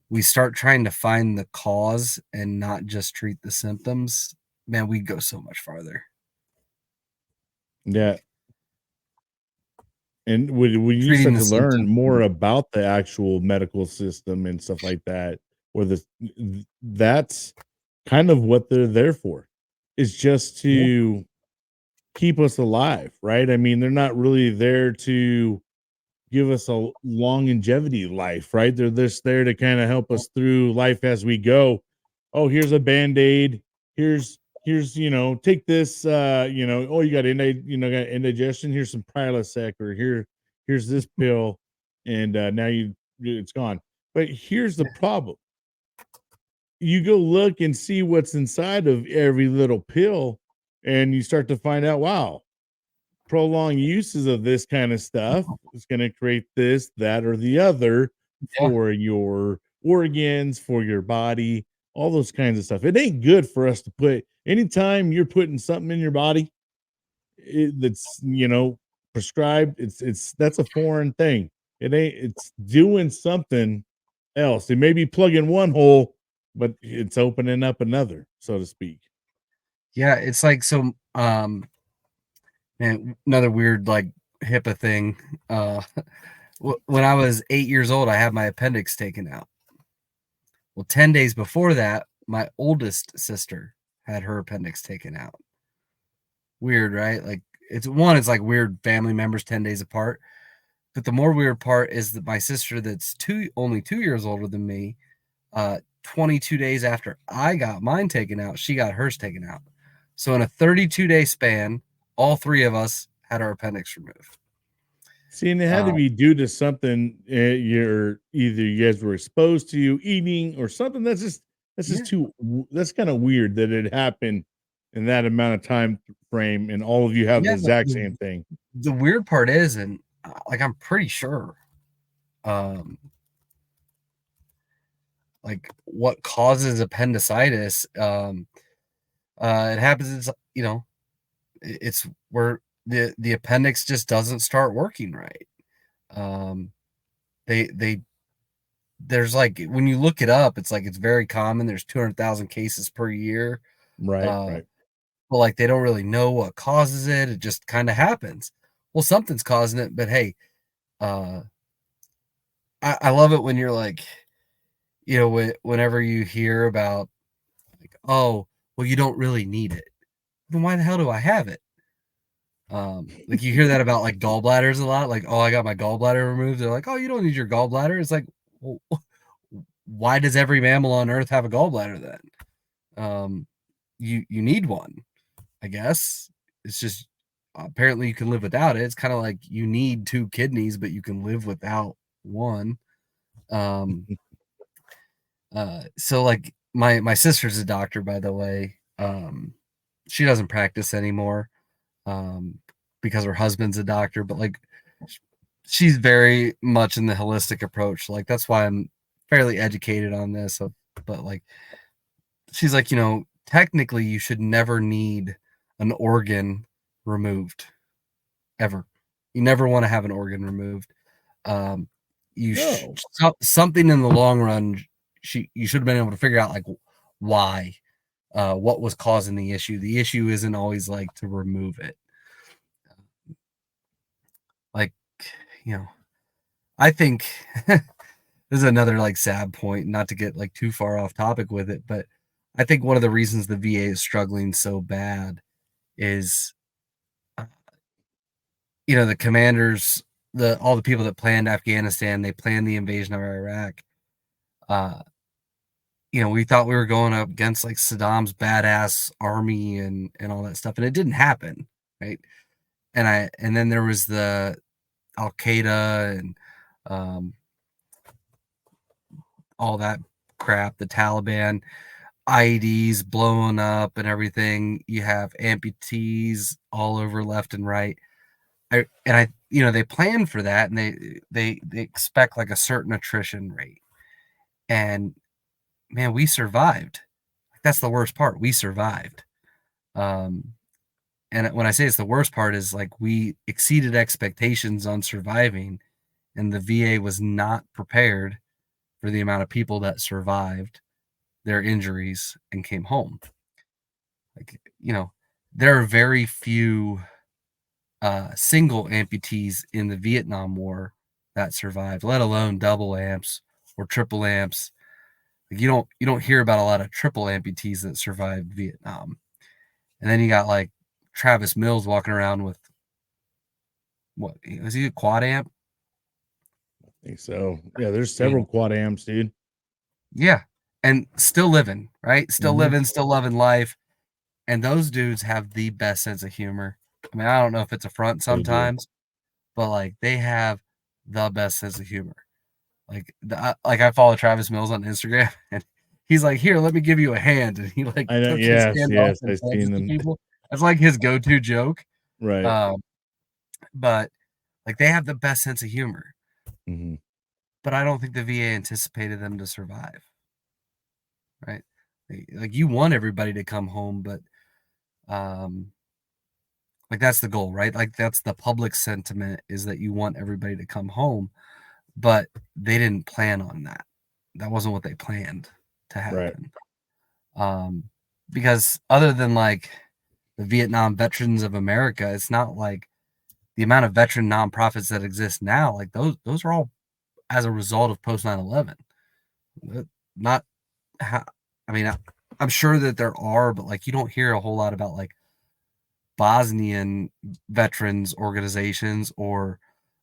we start trying to find the cause and not just treat the symptoms, man, we'd go so much farther. Yeah. And when you Treating start the to learn symptoms. more about the actual medical system and stuff like that, or that's kind of what they're there for. Is just Yeah, to keep us alive, right? I mean, they're not really there to give us a longevity life, right? They're just there to kind of help us through life as we go. Oh, here's a band-aid. Here's take this oh, you got got indigestion. Here's some Prilosec, or here's this pill, and now it's gone. But here's the problem. You go look and see what's inside of every little pill, and you start to find out, wow, prolonged uses of this kind of stuff is going to create this, that, or the other yeah, for your organs, for your body, all those kinds of stuff. It ain't good for us to put anytime you're putting something in your body that's prescribed. It's that's a foreign thing. It ain't. It's doing something else. It may be plugging one hole, but it's opening up another, so to speak. yeah. It's like so. And another weird like HIPAA thing. Uh, when I was 8 years old, I had my appendix taken out. Well, 10 days before that, my oldest sister had her appendix taken out. Weird, right? Like it's like weird family members 10 days apart. But the more weird part is that my sister that's only 2 years older than me, 22 days after I got mine taken out, she got hers taken out. So in a 32-day span, all three of us had our appendix removed. See, and it had to Uh, be due to something you're either you guys were exposed to eating or something that's yeah, just that's kind of weird that it happened in that amount of time frame and all of you have the yeah. exact same thing. The weird part is, and like I'm pretty sure, um, like what causes appendicitis, it happens. It's it's where the appendix just doesn't start working right. Um, they there's like when you look it up, it's like it's very common. There's 200,000 cases per year. Right, Uh, right. but like they don't really know what causes it. It just kind of happens. Well, something's causing it, but hey, uh, I love it when you're like, whenever you hear about like oh, well, you don't really need it. Then why the hell do I have it? Like you hear that about like gallbladders a lot. Like, oh, I got my gallbladder removed. They're like, oh, you don't need your gallbladder. It's like, well, why does every mammal on Earth have a gallbladder then? You need one, I guess. It's just apparently you can live without it. It's kind of like you need 2 kidneys, but you can live without one. So like my sister's a doctor, by the way. She doesn't practice anymore because her husband's a doctor, but like she's very much in the holistic approach. Like that's why I'm fairly educated on this. But like she's like, technically you should never need an organ removed ever. You never want to have an organ removed. Something in the long run, you should have been able to figure out like why, what was causing the issue. The issue isn't always like to remove it. Like, I think this is another like sad point, not to get like too far off topic with it, but I think one of the reasons the VA is struggling so bad is, the commanders, all the people that planned Afghanistan, they planned the invasion of Iraq. We thought we were going up against like Saddam's badass army and all that stuff, and it didn't happen, right? And then there was the Al Qaeda and all that crap, the Taliban, IEDs blowing up and everything. You have amputees all over left and right. They plan for that, and they expect like a certain attrition rate. And man, we survived. That's the worst part. We survived. And when I say it's the worst part is like we exceeded expectations on surviving, and the VA was not prepared for the amount of people that survived their injuries and came home. Like, there are very few single amputees in the Vietnam War that survived, let alone double amps or triple amps. Like you don't hear about a lot of triple amputees that survived Vietnam. And then you got like Travis Mills walking around with, what was he, a quad amp? I think so. Yeah, there's several quad amps, dude. Yeah, and still living, right? Still living, still loving life. And those dudes have the best sense of humor. I mean, I don't know if it's a front sometimes, but like they have the best sense of humor. Like I follow Travis Mills on Instagram, and he's like, "Here, let me give you a hand," and he like took his hand off and hands it to people. That's like his go-to joke, right? But like they have the best sense of humor. Mm-hmm. But I don't think the VA anticipated them to survive. Right? Like you want everybody to come home, but like that's the goal, right? Like that's the public sentiment, is that you want everybody to come home, but they didn't plan on that. That wasn't what they planned to happen. Right. Because other than like the Vietnam Veterans of America, it's not like the amount of veteran nonprofits that exist now, like those are all as a result of post 9/11. Not how, I mean, I'm sure that there are, but like you don't hear a whole lot about like Bosnian veterans organizations or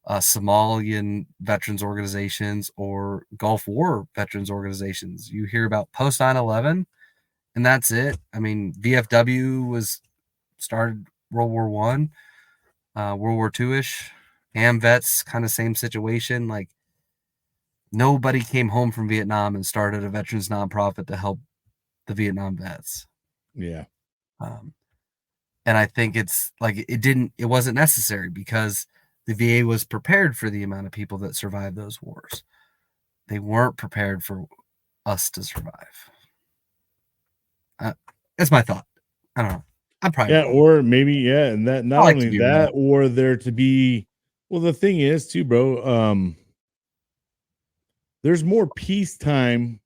Somalian veterans organizations or Gulf War veterans organizations. You hear about post 9/11, and that's it. I mean, VFW was started World War One, World War II-ish. AMVETS, kind of same situation. Like nobody came home from Vietnam and started a veterans nonprofit to help the Vietnam vets. Yeah. And I think it's like it wasn't necessary because the VA was prepared for the amount of people that survived those wars. They weren't prepared for us to survive. That's my thought. I don't know. I'm probably wrong. Or maybe, and that not only that, or there to be, well, the thing is too, bro, there's more peacetime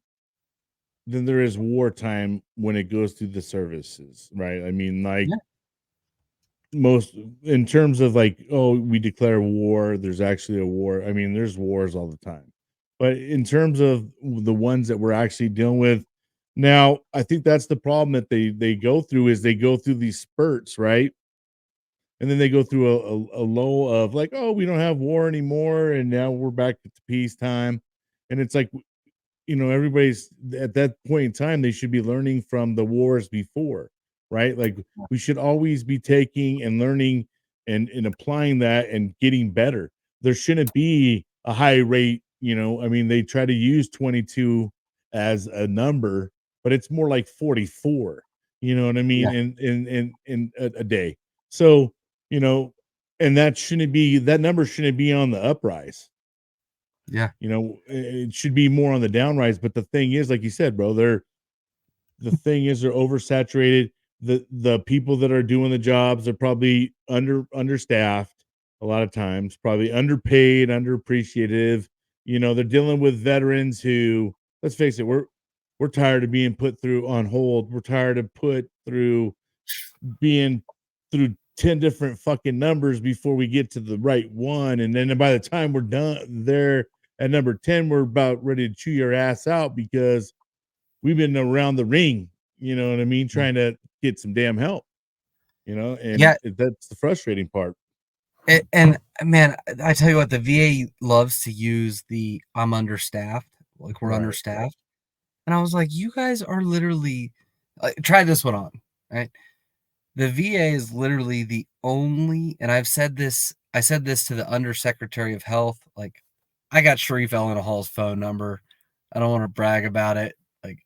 than there is wartime when it goes through the services, right? I mean, like most in terms of like, oh, we declare war, there's actually a war. I mean, there's wars all the time. But in terms of the ones that we're actually dealing with, Now, I think that's the problem that they go through is they go through these spurts, right? And then they go through a low of like, oh, we don't have war anymore, and now we're back to peacetime. And it's like, everybody's at that point in time, they should be learning from the wars before, right? Like we should always be taking and learning and applying that and getting better. There shouldn't be a high rate, I mean, they try to use 22 as a number, but it's more like 44, you know what I mean, Yeah. in a day. So, you know, and that number shouldn't be on the uprise. Yeah. It should be more on the downrise. But the thing is, like you said, bro, the thing is they're oversaturated. The people that are doing the jobs are probably understaffed a lot of times, probably underpaid, underappreciative. They're dealing with veterans who, let's face it, we're tired of being put through on hold. We're tired of put through being through 10 different fucking numbers before we get to the right one. And then by the time we're done there at number 10, we're about ready to chew your ass out because we've been around the ring, you know what I mean? Trying to get some damn help, and Yeah. that's the frustrating part. And man, I tell you what, the VA loves to use the I'm understaffed, like we're Right. understaffed. And I was like, you guys are literally, try this one on, right? The VA is literally the only, and I said this to the Undersecretary of Health. Like, I got Sharif Elena Hall's phone number. I don't want to brag about it. Like,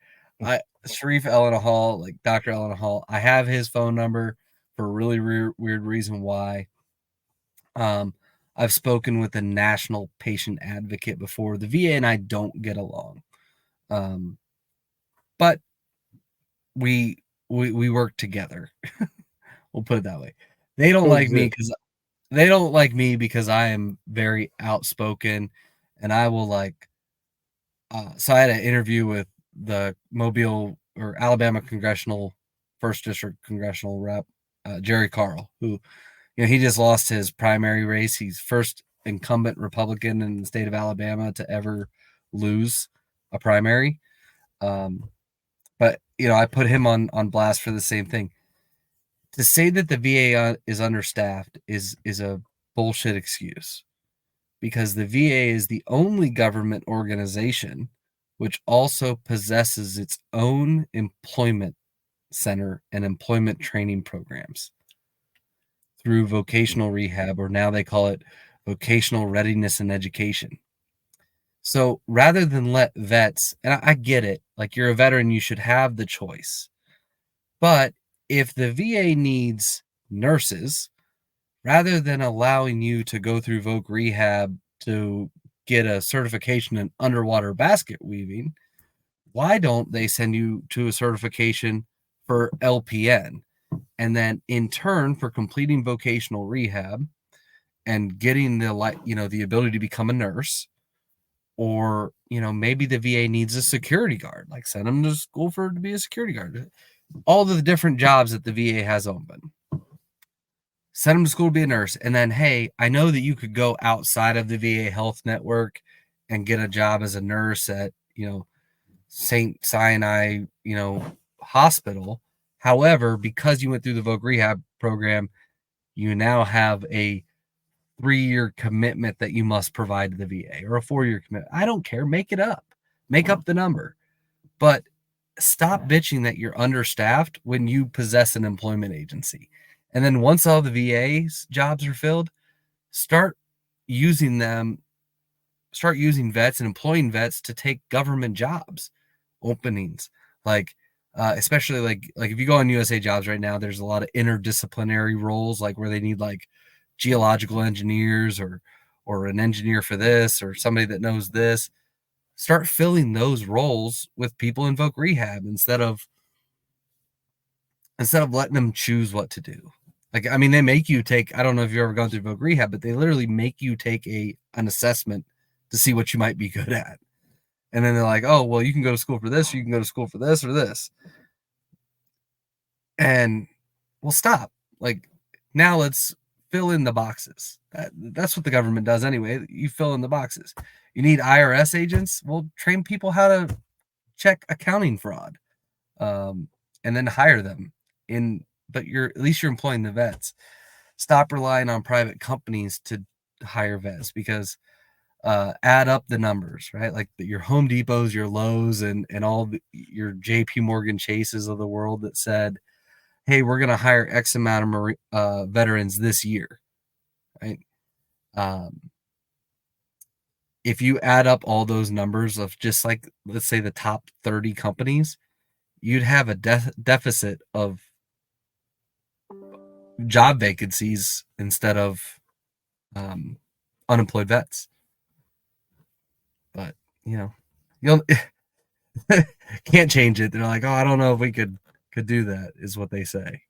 Sharif Elena Hall, like Dr. Elena Hall, I have his phone number for a really weird reason why. I've spoken with a national patient advocate before. The VA and I don't get along. But we work together. We'll put it that way. They don't like me because I am very outspoken, and I will so I had an interview with the Mobile or Alabama congressional first district congressional rep, Jerry Carl, who he just lost his primary race. He's first incumbent Republican in the state of Alabama to ever lose a primary. But I put him on blast for the same thing. To say that the VA is understaffed is a bullshit excuse, because the VA is the only government organization which also possesses its own employment center and employment training programs through vocational rehab, or now they call it vocational readiness and education. So rather than let vets, and I get it, like you're a veteran, you should have the choice. But if the VA needs nurses, rather than allowing you to go through voc rehab to get a certification in underwater basket weaving, why don't they send you to a certification for LPN? And then in turn, for completing vocational rehab and getting the ability to become a nurse, or maybe the VA needs a security guard, like send them to school to be a security guard. All of the different jobs that the VA has open, send them to school to be a nurse. And then, hey, I know that you could go outside of the VA health network and get a job as a nurse at St. Sinai hospital. However, because you went through the voc rehab program, you now have a 3-year commitment that you must provide to the VA, or a 4-year commitment. I don't care. Make it up. Make up the number. But stop bitching that you're understaffed when you possess an employment agency. And then once all the VA's jobs are filled, start using vets and employing vets to take government jobs openings. Especially like if you go on USA Jobs right now, there's a lot of interdisciplinary roles, like where they need like geological engineers or an engineer for this, or somebody that knows this. Start filling those roles with people in voc rehab instead of letting them choose what to do. Like, I mean, they make you take, I don't know if you've ever gone through voc rehab, but they literally make you take an assessment to see what you might be good at. And then they're like, oh, well, you can go to school for this, or you can go to school for this or this. And well, stop. Like, now let's fill in the boxes. That's what the government does anyway. You fill in the boxes. You need IRS agents? Well, train people how to check accounting fraud. and then hire them but at least you're employing the vets. Stop relying on private companies to hire vets, because add up the numbers, right? Like your Home Depots, your Lowe's, and all your JP Morgan Chases of the world that said, hey, we're going to hire X amount of veterans this year, right? If you add up all those numbers of just like, let's say the top 30 companies, you'd have a deficit of job vacancies instead of unemployed vets. But, you'll can't change it. They're like, oh, I don't know if we could do that, is what they say.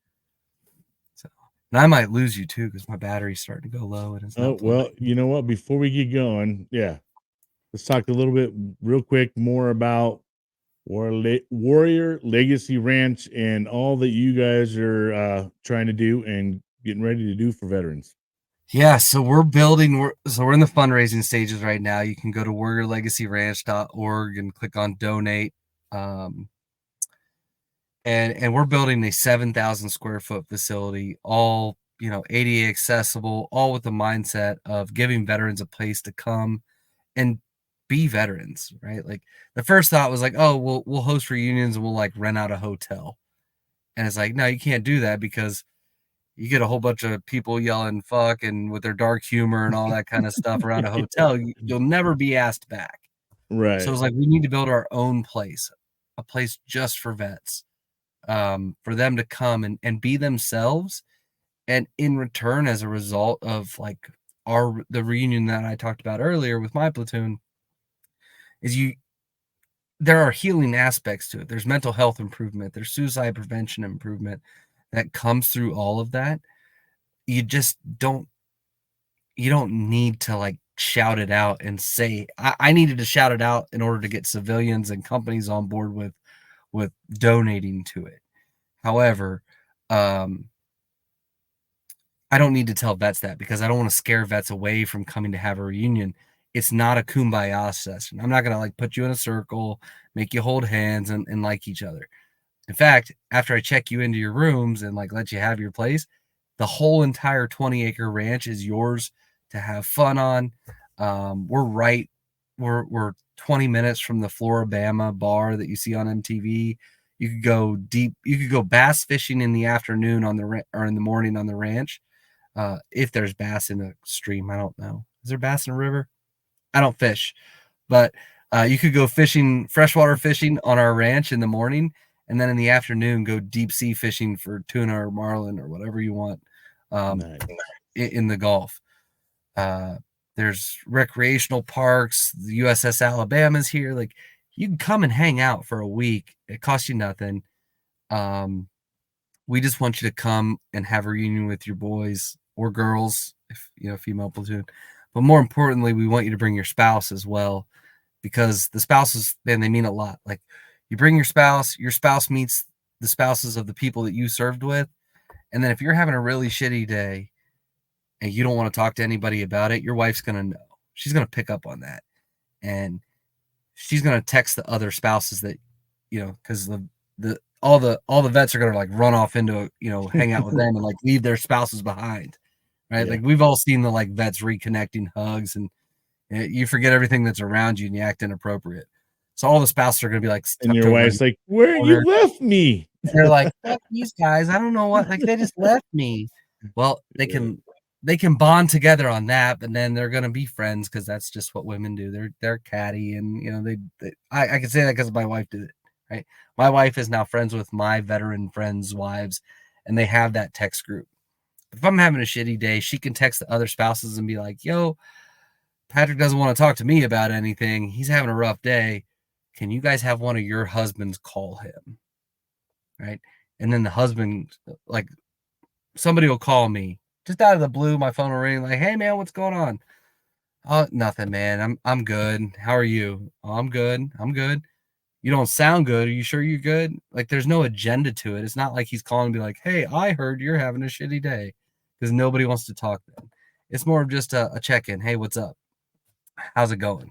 So, and I might lose you too, because my battery's starting to go low. And it's Oh, well, you know what? Before we get going, let's talk a little bit real quick more about Warrior Legacy Ranch and all that you guys are trying to do and getting ready to do for veterans. Yeah, so we're in the fundraising stages right now. You can go to warriorlegacyranch.org and click on donate. And we're building a 7,000 square foot facility, all, ADA accessible, all with the mindset of giving veterans a place to come and be veterans, right? Like the first thought was like, oh, we'll host reunions and we'll like rent out a hotel. And it's like, no, you can't do that, because you get a whole bunch of people yelling fuck and with their dark humor and all that kind of stuff around a hotel. You'll never be asked back. Right. So it's like, we need to build our own place, a place just for vets, for them to come and be themselves. And in return, as a result of like the reunion that I talked about earlier with my platoon, there are healing aspects to it. There's mental health improvement. There's suicide prevention improvement that comes through all of that. You just don't need to like shout it out and say, I needed to shout it out in order to get civilians and companies on board with donating to it. However, I don't need to tell vets that, because I don't want to scare vets away from coming to have a reunion. It's not a kumbaya session. I'm not going to like put you in a circle, make you hold hands and like each other. In fact, after I check you into your rooms and like let you have your place, the whole entire 20-acre ranch is yours to have fun on. We're 20 minutes from the Floribama bar that you see on MTV. You could go deep. You could go bass fishing in the afternoon or in the morning on the ranch. If there's bass in a stream, I don't know. Is there bass in a river? I don't fish, but you could go freshwater fishing on our ranch in the morning, and then in the afternoon go deep sea fishing for tuna or marlin or whatever you want in the Gulf. There's recreational parks. The USS Alabama's here. Like, you can come and hang out for a week. It costs you nothing. We just want you to come and have a reunion with your boys or girls, if female platoon. But more importantly, we want you to bring your spouse as well, because the spouses, man, they mean a lot. Like, you bring your spouse meets the spouses of the people that you served with. And then if you're having a really shitty day and you don't want to talk to anybody about it, your wife's going to know. She's going to pick up on that. And she's going to text the other spouses that, because all the vets are going to like run off into, hang out with them and like leave their spouses behind. Right. Yeah. Like, we've all seen the like vets reconnecting hugs, and you forget everything that's around you and you act inappropriate. So all the spouses are going to be like, and your wife's like, where you left me? They're like, fuck these guys. I don't know what, like, they just left me. Well, they can bond together on that, but then they're going to be friends, because that's just what women do. They're catty, and I can say that because my wife did it. Right. My wife is now friends with my veteran friends' wives, and they have that text group. If I'm having a shitty day, she can text the other spouses and be like, yo, Patrick doesn't want to talk to me about anything. He's having a rough day. Can you guys have one of your husbands call him? Right. And then the husband, like, somebody will call me just out of the blue. My phone will ring like, hey man, what's going on? Oh, nothing, man. I'm good. How are you? Oh, I'm good. You don't sound good. Are you sure you're good? Like, there's no agenda to it. It's not like he's calling me like, hey, I heard you're having a shitty day, because nobody wants to talk then. It's more of just a check-in. Hey, what's up? How's it going?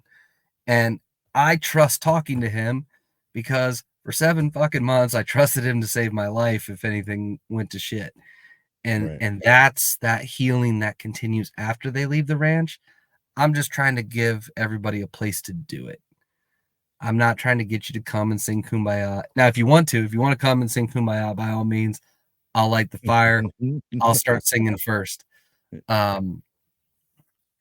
And I trust talking to him, because for 7 fucking months. I trusted him to save my life if anything went to shit. And that's that healing that continues after they leave the ranch. I'm just trying to give everybody a place to do it. I'm not trying to get you to come and sing Kumbaya. Now, if you want to come and sing Kumbaya, by all means, I'll light the fire. I'll start singing first.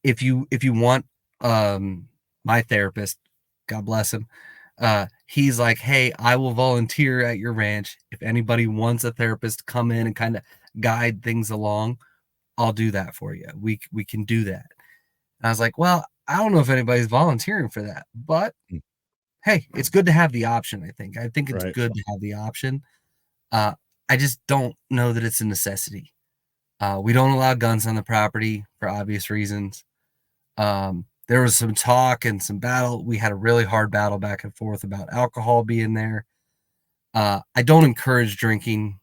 If you want, my therapist, God bless him, he's like, hey, I will volunteer at your ranch. If anybody wants a therapist to come in and kind of guide things along, I'll do that for you. We can do that. And I was like, well, I don't know if anybody's volunteering for that, but hey, it's good to have the option. I think it's good to have the option. I just don't know that it's a necessity. We don't allow guns on the property for obvious reasons. There was some talk and some battle. We had a really hard battle back and forth about alcohol being there. I don't encourage drinking.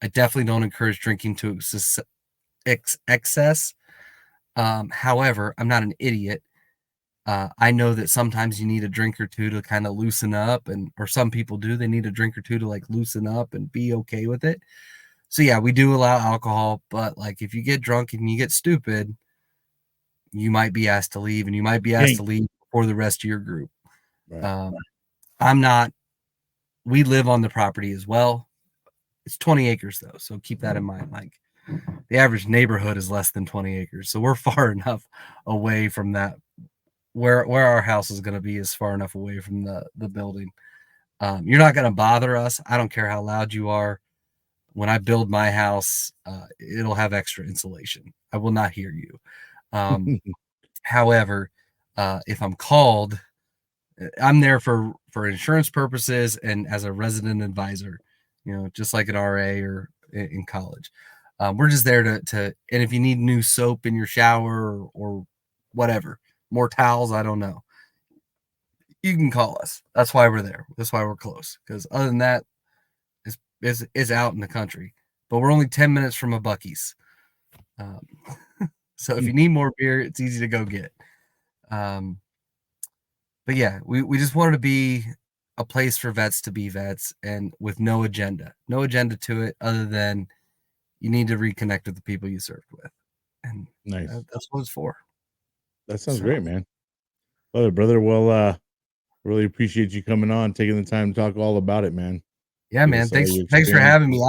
I definitely don't encourage drinking to excess. However, I'm not an idiot. I know that sometimes you need a drink or two to kind of loosen up, or some people do. They need a drink or two to like loosen up and be okay with it. So yeah, we do allow alcohol, but like if you get drunk and you get stupid, you might be asked to leave, and you might be asked to leave before the rest of your group. I'm not. We live on the property as well. It's 20 acres though, so keep that in mind. Like the average neighborhood is less than 20 acres, so we're far enough away from that. Where our house is going to be is far enough away from the building. You're not going to bother us. I don't care how loud you are. When I build my house, it'll have extra insulation. I will not hear you. However, if I'm called, I'm there for insurance purposes and as a resident advisor, just like an RA or in college. We're just there to, and if you need new soap in your shower or whatever, more towels, I don't know, you can call us. That's why we're there. That's why we're close. Because other than that, is out in the country. But we're only 10 minutes from a Buc-ee's. So if you need more beer, it's easy to go get. But yeah, we just wanted to be a place for vets to be vets, and with no agenda to it other than you need to reconnect with the people you served with. And nice. That's what it's for. That sounds great, man. Brother. Well, really appreciate you coming on, taking the time to talk all about it, man. Yeah, man. Thanks for having me.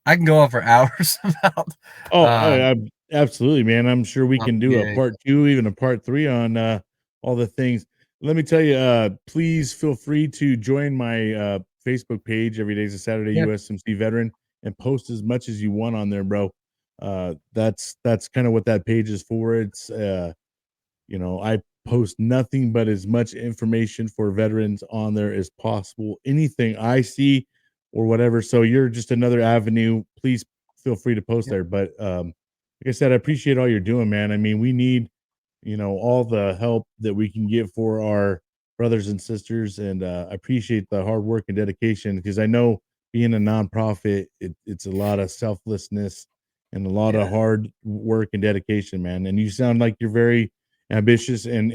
I can go on for hours about. Absolutely, man. I'm sure we can do a part 2, even a part 3 on all the things. Let me tell you, please feel free to join my Facebook page. Every day is a Saturday, USMC veteran, and post as much as you want on there, bro. That's kind of what that page is for. It's I post nothing but as much information for veterans on there as possible. Anything I see or whatever. So you're just another avenue. Please feel free to post there. But like I said, I appreciate all you're doing, man. I mean, we need, all the help that we can get for our brothers and sisters. And I appreciate the hard work and dedication, because I know being a nonprofit, it's a lot of selflessness and a lot of hard work and dedication, man. And you sound like you're very ambitious, and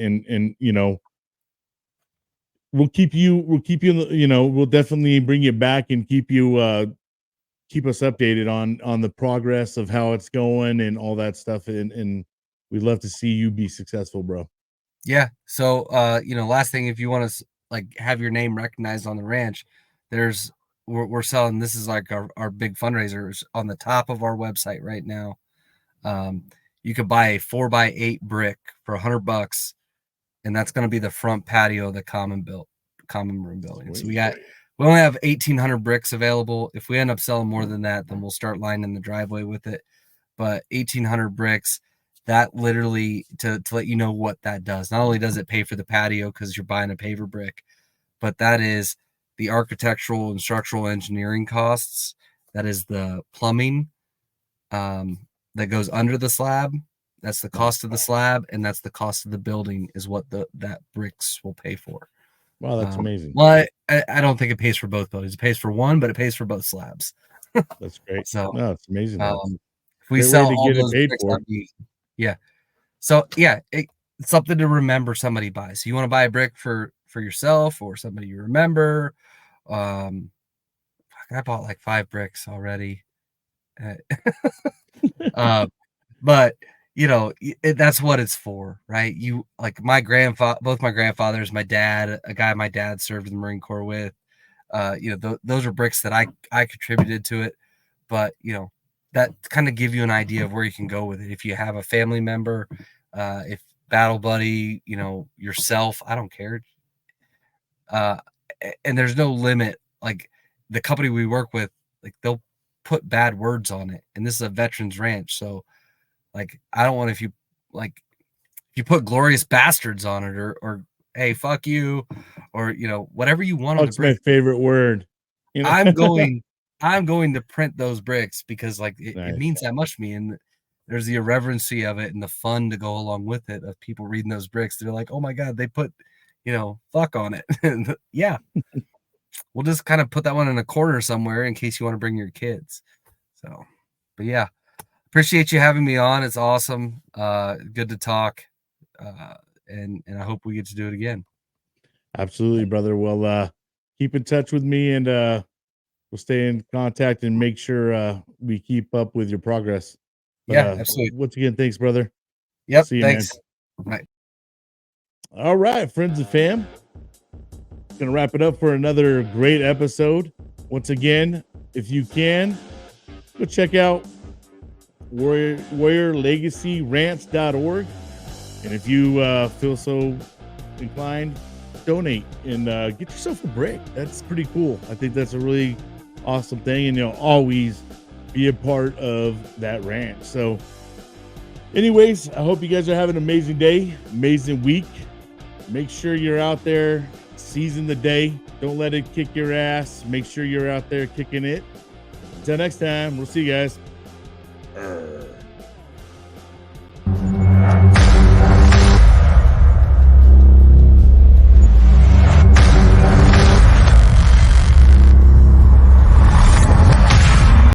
we'll keep you we'll definitely bring you back and keep us updated on the progress of how it's going and all that stuff, and we'd love to see you be successful, bro. Yeah. So last thing, if you want to like have your name recognized on the ranch, we're selling, this is like our big fundraisers on the top of our website right now. You could buy a 4x8 brick for $100, and that's going to be the front patio of the common room building. So we only have 1,800 bricks available. If we end up selling more than that, then we'll start lining the driveway with it. But 1,800 bricks, that literally, to let you know what that does. Not only does it pay for the patio because you're buying a paver brick, but that is the architectural and structural engineering costs. That is the plumbing that goes under the slab. That's the cost of the slab, and that's the cost of the building is what that bricks will pay for. Wow, that's amazing. Well, I don't think it pays for both buildings. It pays for one, but it pays for both slabs. That's great. So no, it's amazing. If we sell all those bricks, So yeah, it's something to remember somebody buys. So you want to buy a brick for yourself or somebody you remember, I bought like 5 bricks already. But that's what it's for, right? You like both my grandfathers, my dad, a guy my dad served in the Marine Corps with, those are bricks that I contributed to it. But that kind of give you an idea of where you can go with it. If you have a family member, if battle buddy, yourself, I don't care. And there's no limit. Like the company we work with, like they'll put bad words on it, and this is a veterans ranch, so like I don't want if you put glorious bastards on it, or hey, fuck you, or whatever you want on the That's my brick. favorite word. I'm going to print those bricks because like it Nice. means that much to me, and there's the irreverency of it and the fun to go along with it of people reading those bricks. They're like, oh my god, they put fuck on it. And yeah, we'll just kind of put that one in a corner somewhere in case you want to bring your kids. So, but yeah, appreciate you having me on. It's awesome. Good to talk. And I hope we get to do it again. Absolutely, brother. Well, keep in touch with me, and we'll stay in contact and make sure we keep up with your progress. But, yeah, absolutely. Once again, thanks, brother. Yep. See you, thanks. Man. Right. All right, friends and fam. Gonna wrap it up for another great episode. Once again, if you can, go check out warriorlegacyrants.org. And if you feel so inclined, donate and get yourself a brick. That's pretty cool. I think that's a really awesome thing. And always be a part of that ranch. So anyways, I hope you guys are having an amazing day, amazing week. Make sure you're out there seizing the day. Don't let it kick your ass. Make sure you're out there kicking it. Until next time, we'll see you guys.